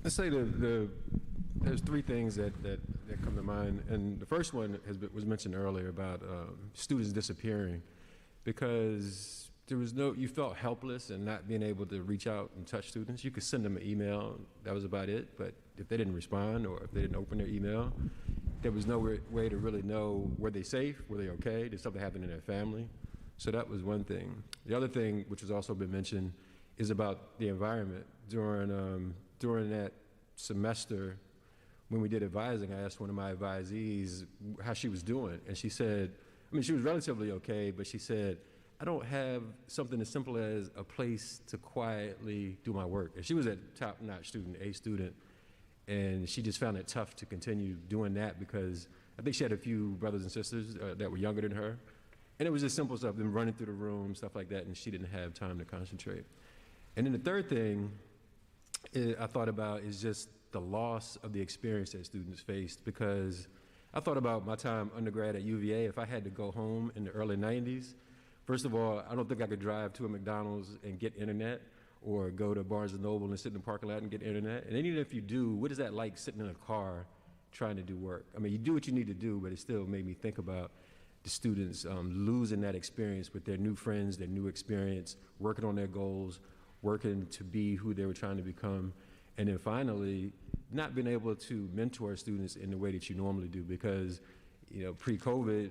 Let's say there's 3 things that come to mind, and the first one was mentioned earlier about students disappearing, because you felt helpless and not being able to reach out and touch students. You could send them an email, that was about it, but if they didn't respond or if they didn't open their email, there was no way to really know, were they safe, were they okay, did something happen in their family? So that was one thing. The other thing, which has also been mentioned, is about the environment. During that semester, when we did advising, I asked one of my advisees how she was doing, and she said, she was relatively okay, but she said, I don't have something as simple as a place to quietly do my work. And she was a top-notch student, A student, and she just found it tough to continue doing that because I think she had a few brothers and sisters that were younger than her. And it was just simple stuff, them running through the room, stuff like that, and she didn't have time to concentrate. And then the third thing I thought about is just the loss of the experience that students faced, because I thought about my time undergrad at UVA. If I had to go home in the early 90s, first of all, I don't think I could drive to a McDonald's and get internet, or go to Barnes & Noble and sit in the parking lot and get internet. And even if you do, what is that like sitting in a car trying to do work? I mean, you do what you need to do, but it still made me think about the students losing that experience with their new friends, their new experience, working on their goals, working to be who they were trying to become. And then finally, not being able to mentor students in the way that you normally do, because pre-COVID,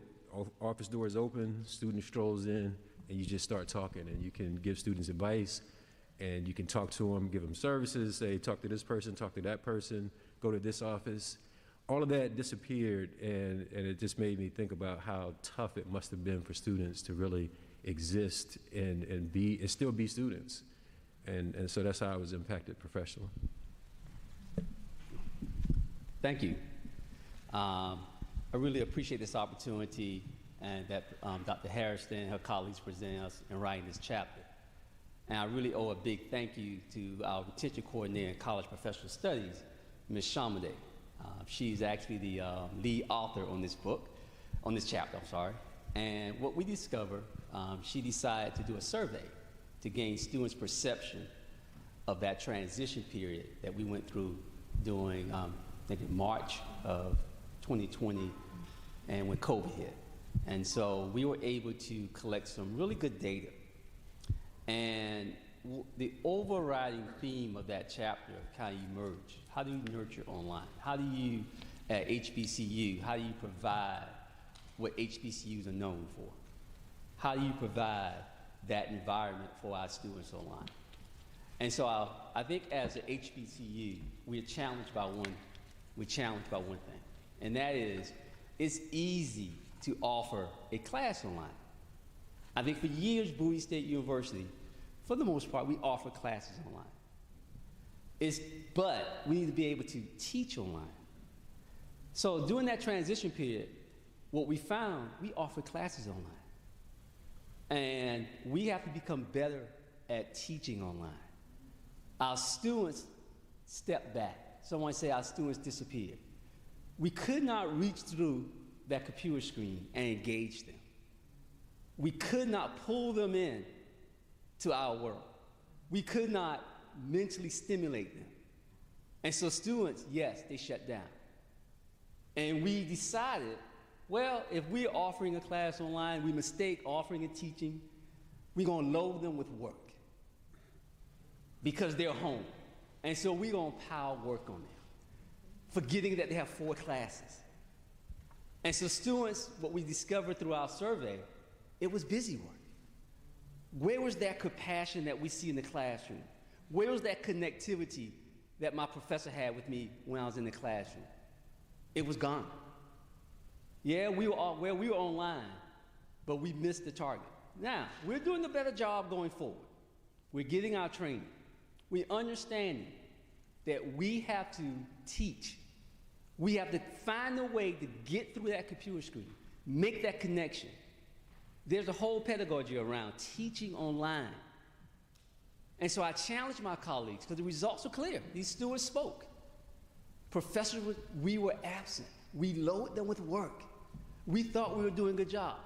office doors open, student strolls in, and you just start talking, and you can give students advice, and you can talk to them, give them services, say, talk to this person, talk to that person, go to this office. All of that disappeared, and it just made me think about how tough it must have been for students to really exist and still be students. And so that's how I was impacted professionally. Thank you. I really appreciate this opportunity and that Dr. Hairston and her colleagues presenting us in writing this chapter. And I really owe a big thank you to our retention coordinator in college professional studies, Ms. Shamade. She's actually the lead author on this book, on this chapter, I'm sorry. And what we discovered, she decided to do a survey to gain students' perception of that transition period that we went through during, I think in March of 2020 and when COVID hit. And so we were able to collect some really good data. And the overriding theme of that chapter kind of emerged. How do you nurture online? How do you, at HBCU, how do you provide what HBCUs are known for? How do you provide that environment for our students online? And so I think as an HBCU, we're challenged by one thing, and that is, it's easy to offer a class online. I think for years, Bowie State University, for the most part, we offer classes online. But we need to be able to teach online. So during that transition period, what we found, we offer classes online. And we have to become better at teaching online. Our students stepped back. Someone say our students disappeared. We could not reach through that computer screen and engage them. We could not pull them in to our world. We could not mentally stimulate them. And so students, yes, they shut down. And we decided, well, if we're offering a class online, we mistake offering and teaching, we're gonna load them with work because they're home. And so we're gonna pile work on them. forgetting that they have 4 classes. And so students, what we discovered through our survey, it was busy work. Where was that compassion that we see in the classroom? Where was that connectivity that my professor had with me when I was in the classroom? It was gone. Yeah, we were online, but we missed the target. Now, we're doing a better job going forward. We're getting our training. We're understanding that we have to teach. We have to find a way to get through that computer screen, make that connection. There's a whole pedagogy around teaching online. And so I challenge my colleagues, because the results are clear. These students spoke. Professors, we were absent. We loaded them with work. We thought we were doing a good job.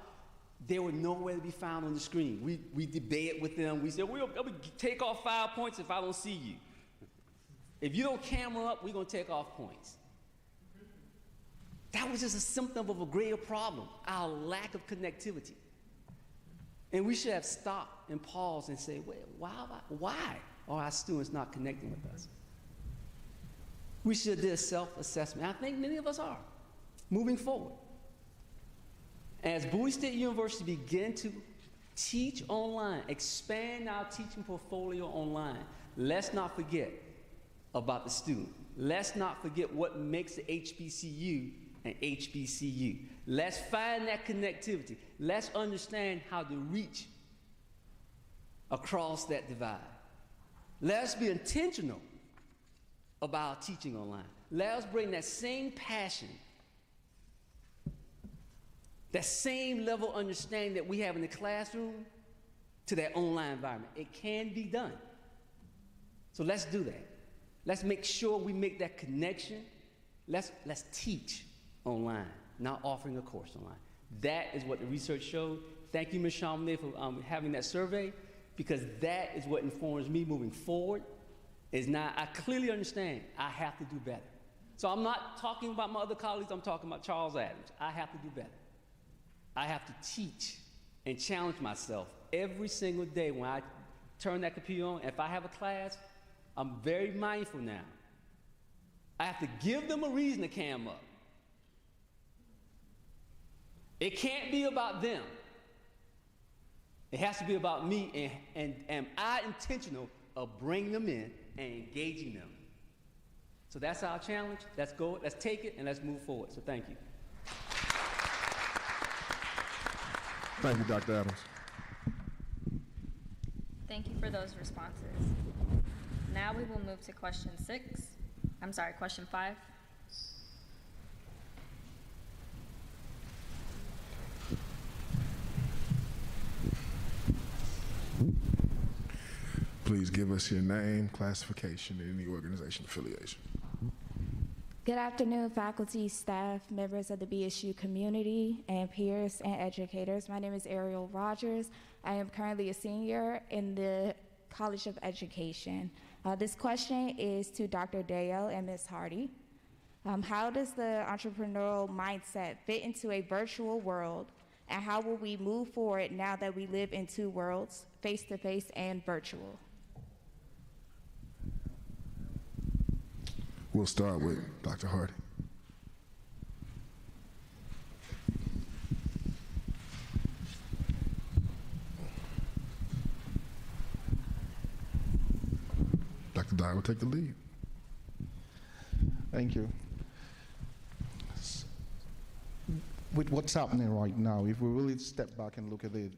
They were nowhere to be found on the screen. We debated with them. We said, we'll take off 5 points if I don't see you. If you don't camera up, we're going to take off points. That was just a symptom of a greater problem, our lack of connectivity. And we should have stopped and paused and say, wait, why are our students not connecting with us? We should have did a self-assessment. I think many of us are, moving forward. As Bowie State University begin to teach online, expand our teaching portfolio online, let's not forget about the student. Let's not forget what makes the HBCU an HBCU. Let's find that connectivity. Let's understand how to reach across that divide. Let's be intentional about teaching online. Let us bring that same passion, that same level of understanding that we have in the classroom to that online environment. It can be done. So let's do that. Let's make sure we make that connection. Let's teach online, not offering a course online. That is what the research showed. Thank you, Ms. Chaminade, for having that survey, because that is what informs me moving forward. I clearly understand I have to do better. So I'm not talking about my other colleagues, I'm talking about Charles Adams. I have to do better. I have to teach and challenge myself every single day when I turn that computer on. If I have a class, I'm very mindful now. I have to give them a reason to cam up. It can't be about them. It has to be about me, and am I intentional of bringing them in and engaging them? So that's our challenge. Let's go, let's take it, and let's move forward. So thank you. Thank you, Dr. Adams. Thank you for those responses. Now we will move to question 5. Please give us your name, classification, and any organization affiliation. Good afternoon, faculty, staff, members of the BSU community, and peers and educators. My name is Ariel Rogers. I am currently a senior in the College of Education. This question is to Dr. Dale and Ms. Hardy. How does the entrepreneurial mindset fit into a virtual world, and how will we move forward now that we live in 2 worlds, face-to-face and virtual? We'll start with Dr. Hardy. Dr. Dye will take the lead. Thank you. With what's happening right now, if we really step back and look at it,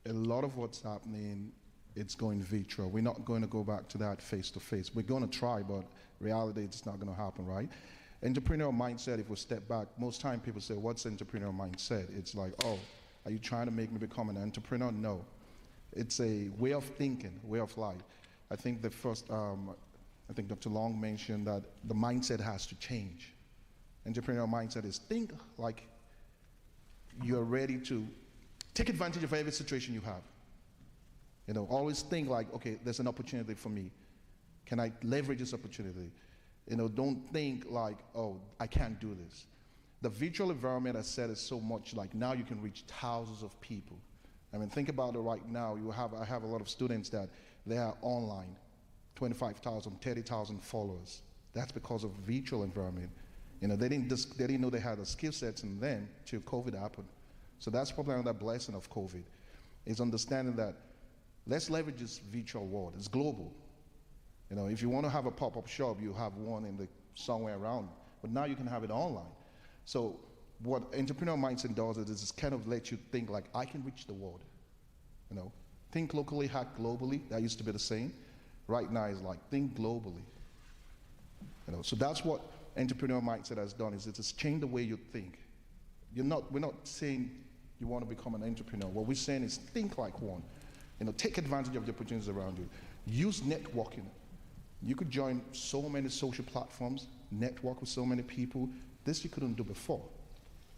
a lot of what's happening, it's going virtual. We're not going to go back to that face-to-face. We're going to try, but reality, it's not going to happen, right? Entrepreneurial mindset, if we step back, most time people say, what's entrepreneurial mindset? It's like, oh, are you trying to make me become an entrepreneur? No. It's a way of thinking, way of life. I think the first, I think Dr. Long mentioned that the mindset has to change. Entrepreneurial mindset is think like you're ready to take advantage of every situation you have. You know, always think like, okay, there's an opportunity for me. Can I leverage this opportunity? You know, don't think like, oh, I can't do this. The virtual environment, I said, is so much like now you can reach thousands of people. I mean, think about it right now. I have a lot of students that they are online, 25,000, 30,000 followers. That's because of virtual environment. They didn't know they had the skill sets in them till COVID happened. So that's probably another blessing of COVID, is understanding that let's leverage this virtual world. It's global. If you want to have a pop-up shop, you have one somewhere around, but now you can have it online. So what entrepreneur mindset does is it kind of lets you think like, I can reach the world. Think locally, act globally. That used to be the saying. Right now is like, think globally. So that's what entrepreneur mindset has done, is it's changed the way you think. We're not saying you want to become an entrepreneur. What we're saying is think like one. Take advantage of the opportunities around you. Use networking. You could join so many social platforms, network with so many people. This you couldn't do before.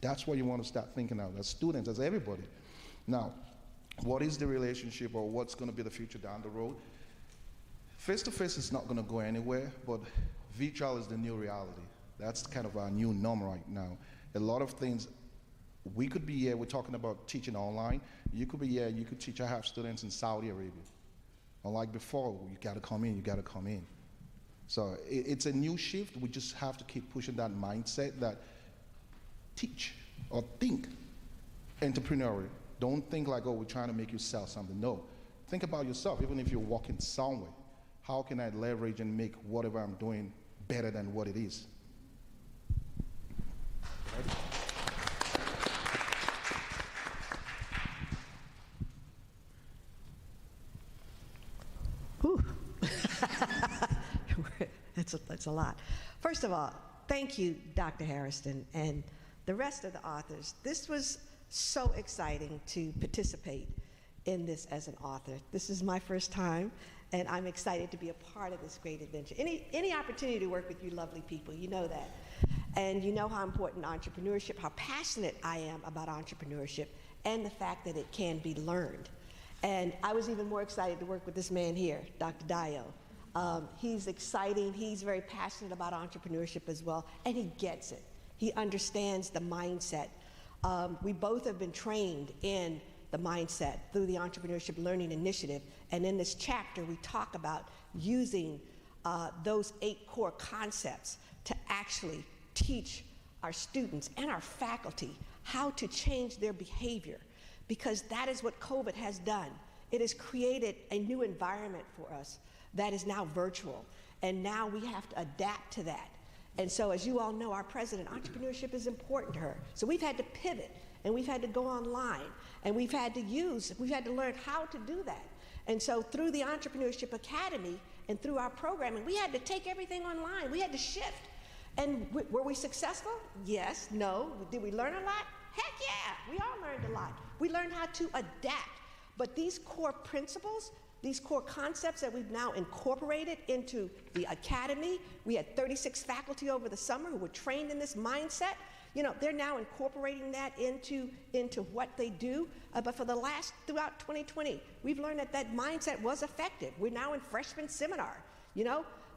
That's what you want to start thinking now, as students, as everybody. Now, what is the relationship, or what's going to be the future down the road? Face-to-face is not going to go anywhere, but virtual is the new reality. That's kind of our new norm right now. A lot of things, we could be here, we're talking about teaching online. You could be here, you could teach. I have students in Saudi Arabia. Unlike before, you got to come in. So it's a new shift. We just have to keep pushing that mindset that teach or think entrepreneurial. Don't think like, oh, we're trying to make you sell something. No. Think about yourself. Even if you're working somewhere, how can I leverage and make whatever I'm doing better than what it is? Whew. That's a lot. First of all, thank you, Dr. Hairston, and the rest of the authors. This was so exciting to participate in this as an author. This is my first time, and I'm excited to be a part of this great adventure. Any opportunity to work with you lovely people, you know that. And you know how important entrepreneurship, how passionate I am about entrepreneurship, and the fact that it can be learned. And I was even more excited to work with this man here, Dr. Dio. He's exciting, he's very passionate about entrepreneurship as well, and he gets it. He understands the mindset. We both have been trained in the mindset through the Entrepreneurship Learning Initiative, and in this chapter we talk about using those 8 core concepts to actually teach our students and our faculty how to change their behavior, because that is what COVID has done. It has created a new environment for us that is now virtual, and now we have to adapt to that. And so, as you all know, our president, entrepreneurship is important to her. So we've had to pivot, and we've had to go online, and we've had to learn how to do that. And so through the Entrepreneurship Academy and through our programming, we had to take everything online. We had to shift. And were we successful? Yes, no. Did we learn a lot? Heck yeah, we all learned a lot. We learned how to adapt. But these core principles, these core concepts that we've now incorporated into the academy, we had 36 faculty over the summer who were trained in this mindset. They're now incorporating that into what they do. But throughout 2020, we've learned that mindset was effective. We're now in freshman seminar.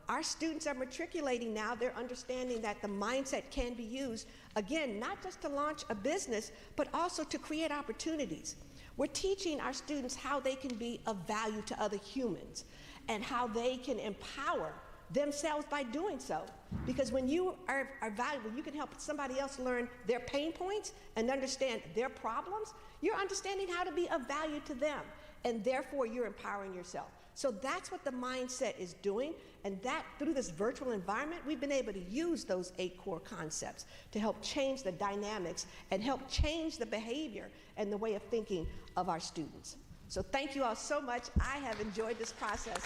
Our students are matriculating now. They're understanding that the mindset can be used, again, not just to launch a business, but also to create opportunities. We're teaching our students how they can be of value to other humans and how they can empower themselves by doing so. Because when you are valuable, you can help somebody else learn their pain points and understand their problems. You're understanding how to be of value to them, and therefore you're empowering yourself. So that's what the mindset is doing, and that through this virtual environment, we've been able to use those 8 core concepts to help change the dynamics and help change the behavior and the way of thinking of our students. So thank you all so much. I have enjoyed this process.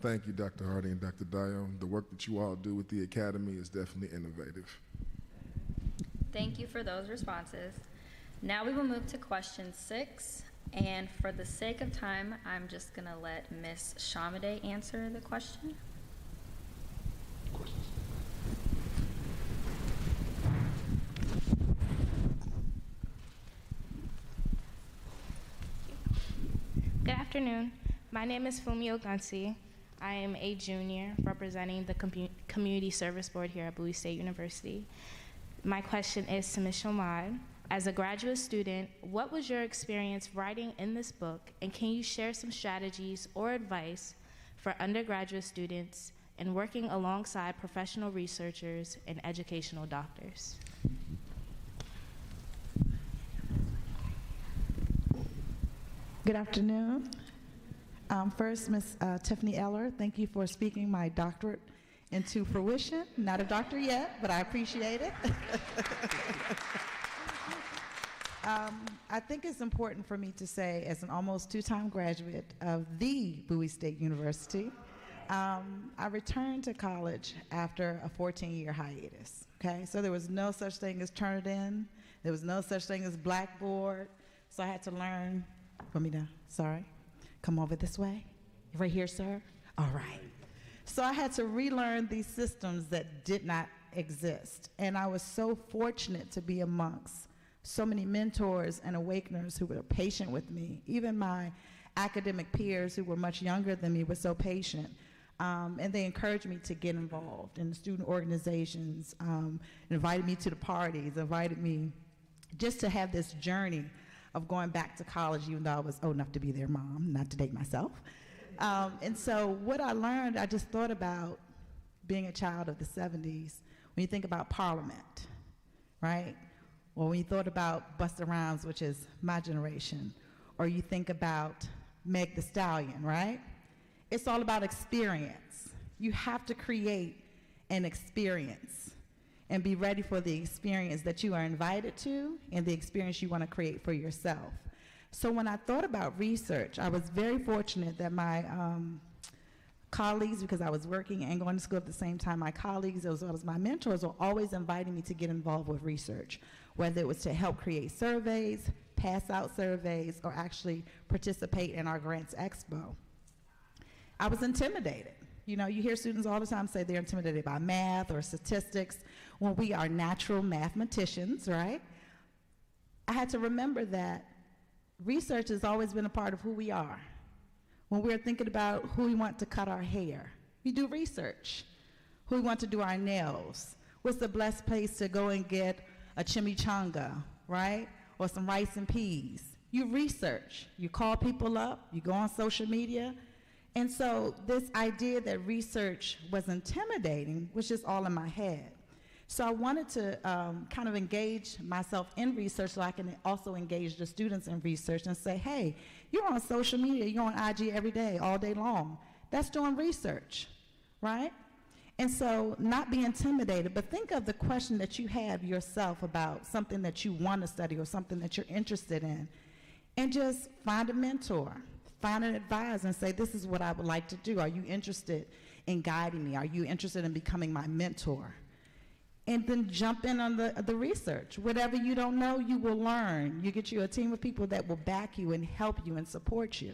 Thank you, Dr. Hardy and Dr. Dio. The work that you all do with the Academy is definitely innovative. Thank you for those responses. Now we will move to question 6, and for the sake of time, I'm just going to let Ms. Shamade answer the question. Good afternoon. My name is Fumio Gansi. I am a junior representing the Community Service Board here at Bowie State University. My question is to Ms. Shomad. As a graduate student, what was your experience writing in this book, and can you share some strategies or advice for undergraduate students and working alongside professional researchers and educational doctors. Good afternoon. First, Ms. Tiffany Eller, thank you for speaking my doctorate into fruition. Not a doctor yet, but I appreciate it. I think it's important for me to say, as an almost two-time graduate of the Bowie State University, I returned to college after a 14-year hiatus, okay? So there was no such thing as Turnitin. There was no such thing as Blackboard. So I had to learn, sorry, come over this way. Right here, sir? All right. So I had to relearn these systems that did not exist. And I was so fortunate to be amongst so many mentors and awakeners who were patient with me. Even my academic peers who were much younger than me were so patient. And they encouraged me to get involved in student organizations, invited me to the parties, invited me just to have this journey of going back to college, even though I was old enough to be their mom, not to date myself. And so what I learned, I just thought about being a child of the 70s, when you think about Parliament, right? Or when you thought about Busta Rhymes, which is my generation, or you think about Meg Thee Stallion, right? It's all about experience. You have to create an experience and be ready for the experience that you are invited to and the experience you want to create for yourself. So when I thought about research, I was very fortunate that my colleagues, because I was working and going to school at the same time, my colleagues as well as my mentors were always inviting me to get involved with research, whether it was to help create surveys, pass out surveys, or actually participate in our Grants Expo. I was intimidated. You know, you hear students all the time say they're intimidated by math or statistics when we are natural mathematicians, right? I had to remember that research has always been a part of who we are. When we're thinking about who we want to cut our hair, we do research. Who we want to do our nails. What's the best place to go and get a chimichanga, right? Or some rice and peas. You research. You call people up. You go on social media. And so this idea that research was intimidating was just all in my head. So I wanted to kind of engage myself in research so I can also engage the students in research and say, hey, you're on social media, you're on IG every day, all day long. That's doing research, right? And so not be intimidated, but think of the question that you have yourself about something that you want to study or something that you're interested in. And just find a mentor, find an advisor and say, this is what I would like to do. Are you interested in guiding me? Are you interested in becoming my mentor? And then jump in on the research. Whatever you don't know, you will learn. You get you a team of people that will back you and help you and support you.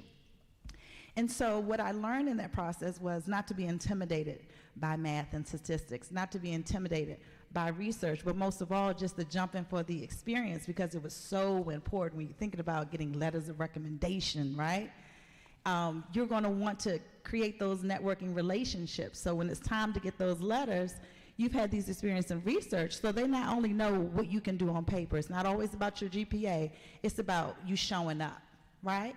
And so what I learned in that process was not to be intimidated by math and statistics, not to be intimidated by research, but most of all, just to jump in for the experience because it was so important when you're thinking about getting letters of recommendation, right? You're gonna want to create those networking relationships. So when it's time to get those letters, you've had these experiences in research, so they not only know what you can do on paper, it's not always about your GPA, it's about you showing up, right?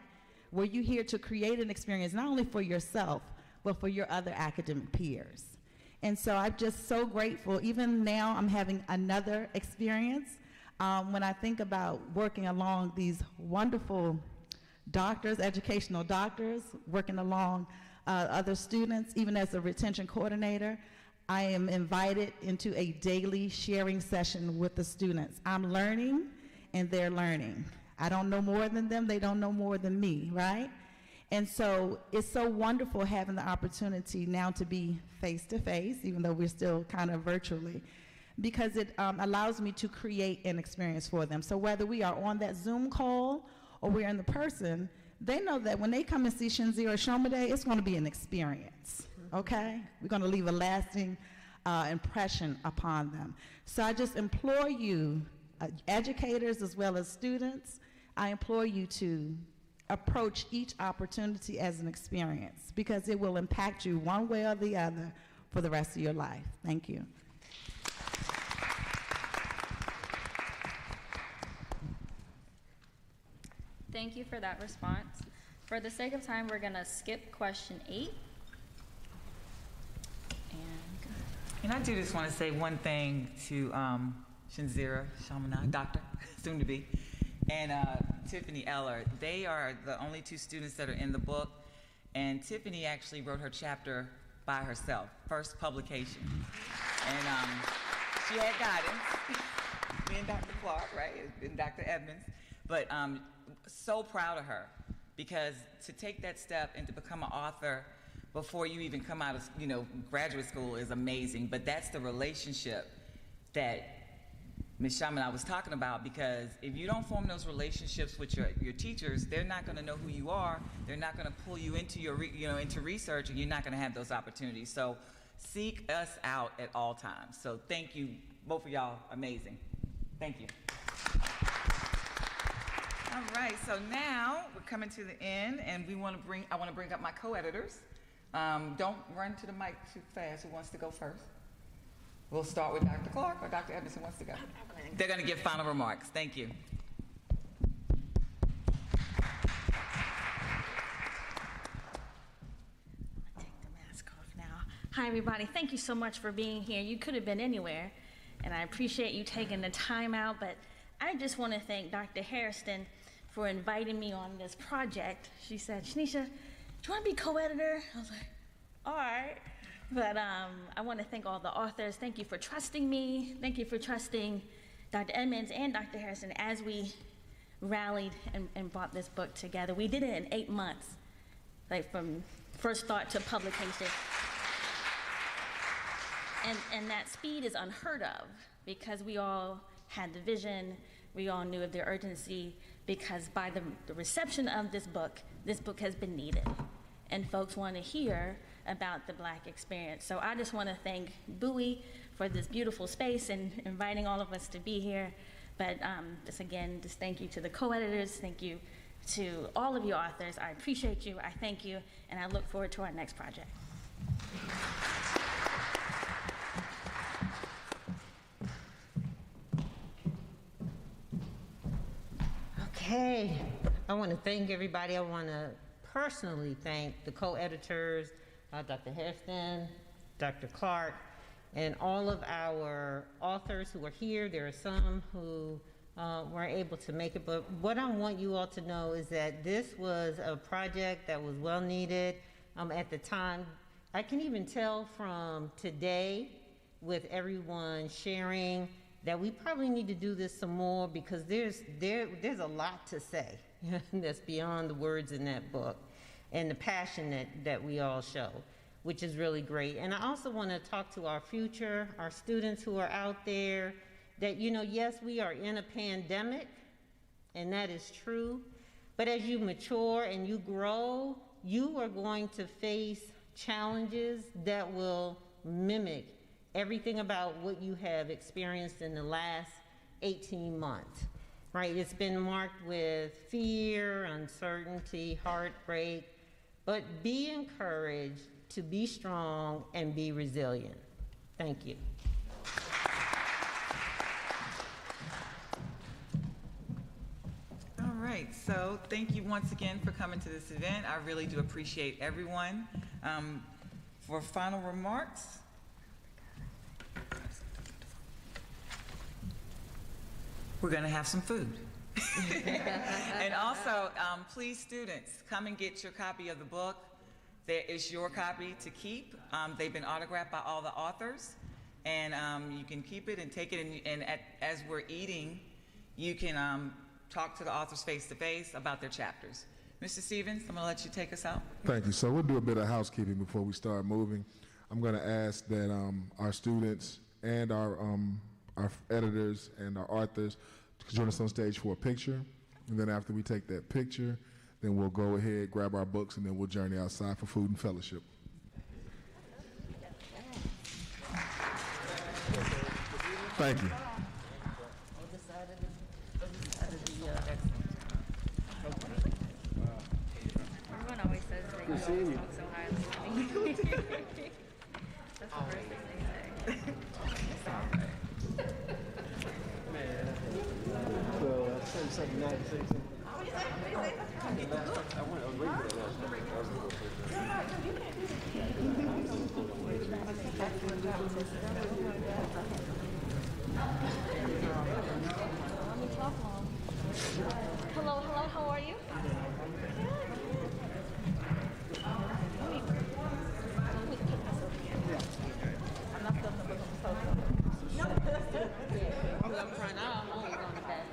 Were you here to create an experience not only for yourself, but for your other academic peers? And so I'm just so grateful. Even now I'm having another experience. When I think about working along these wonderful doctors, educational doctors, working along other students, even as a retention coordinator, I am invited into a daily sharing session with the students. I'm learning and they're learning. I don't know more than them, they don't know more than me, right? And so it's so wonderful having the opportunity now to be face-to-face, even though we're still kind of virtually, because it allows me to create an experience for them. So whether we are on that Zoom call or we're in the person, they know that when they come and see Shinzi or Shomade, it's gonna be an experience. Okay? We're going to leave a lasting impression upon them. So I just implore you, educators as well as students, I implore you to approach each opportunity as an experience because it will impact you one way or the other for the rest of your life. Thank you. Thank you for that response. For the sake of time, we're going to skip question 8. And I do just want to say one thing to Shinzira Shamana, doctor, soon to be, and Tiffany Eller. They are the only two students that are in the book, and Tiffany actually wrote her chapter by herself, first publication. And she had guidance, me and Dr. Clark, right, and Dr. Edmonds, but so proud of her, because to take that step and to become an author before you even come out of, graduate school is amazing. But that's the relationship that Ms. Shaman I was talking about, because if you don't form those relationships with your teachers, they're not going to know who you are. They're not going to pull you into into research, and you're not going to have those opportunities. So seek us out at all times. So thank you, both of y'all, amazing. Thank you. All right, so now we're coming to the end, and I want to bring up my co-editors. Don't run to the mic too fast. Who wants to go first? We'll start with Dr. Clark or Dr. Edmonds. Who wants to go? They're going to give final remarks. Thank you. Take the mask off now. Hi, everybody. Thank you so much for being here. You could have been anywhere, and I appreciate you taking the time out, but I just want to thank Dr. Hairston for inviting me on this project. She said, Shanisha, do you want to be co-editor? I was like, all right. But I want to thank all the authors. Thank you for trusting me. Thank you for trusting Dr. Edmonds and Dr. Hairston as we rallied and brought this book together. We did it in 8 months, like from first thought to publication. And that speed is unheard of, because we all had the vision, we all knew of the urgency, because by the reception of this book has been needed. And folks want to hear about the Black experience. So I just want to thank Bowie for this beautiful space and inviting all of us to be here. But just thank you to the co-editors, thank you to all of you authors. I appreciate you, I thank you, and I look forward to our next project. Okay, I want to thank everybody. I want to personally thank the co-editors, Dr. Hairston, Dr. Clark, and all of our authors who are here. There are some who weren't able to make it, but what I want you all to know is that this was a project that was well needed at the time. I can even tell from today, with everyone sharing, that we probably need to do this some more, because there's a lot to say that's beyond the words in that book, and the passion that we all show, which is really great. And I also want to talk to our future, our students who are out there, that, yes, we are in a pandemic, and that is true, but as you mature and you grow, you are going to face challenges that will mimic everything about what you have experienced in the last 18 months, right? It's been marked with fear, uncertainty, heartbreak, but be encouraged to be strong and be resilient. Thank you. All right, so thank you once again for coming to this event. I really do appreciate everyone. For final remarks, we're going to have some food. And also, please, students, come and get your copy of the book. There is your copy to keep. They've been autographed by all the authors, and you can keep it and take it, and as we're eating, you can talk to the authors face-to-face about their chapters. Mr. Stevens, I'm going to let you take us out. Thank you. So we'll do a bit of housekeeping before we start moving. I'm going to ask that our students and our editors and our authors to join us on stage for a picture. And then after we take that picture, then we'll go ahead, grab our books, and then we'll journey outside for food and fellowship. Thank you. Everyone always says that you always talk so highly of me. That's the first thing they say. Well, something nice to say something. Hello, hello, how are you? I'm not filming, but I'm up front. I'm always on the back.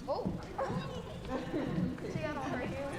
Oh! She got on her heels.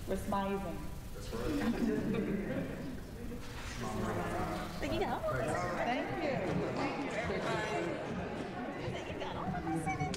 We're smiling. That's right. Thank you. Thank you. Thank you, everybody. You got all of us in it.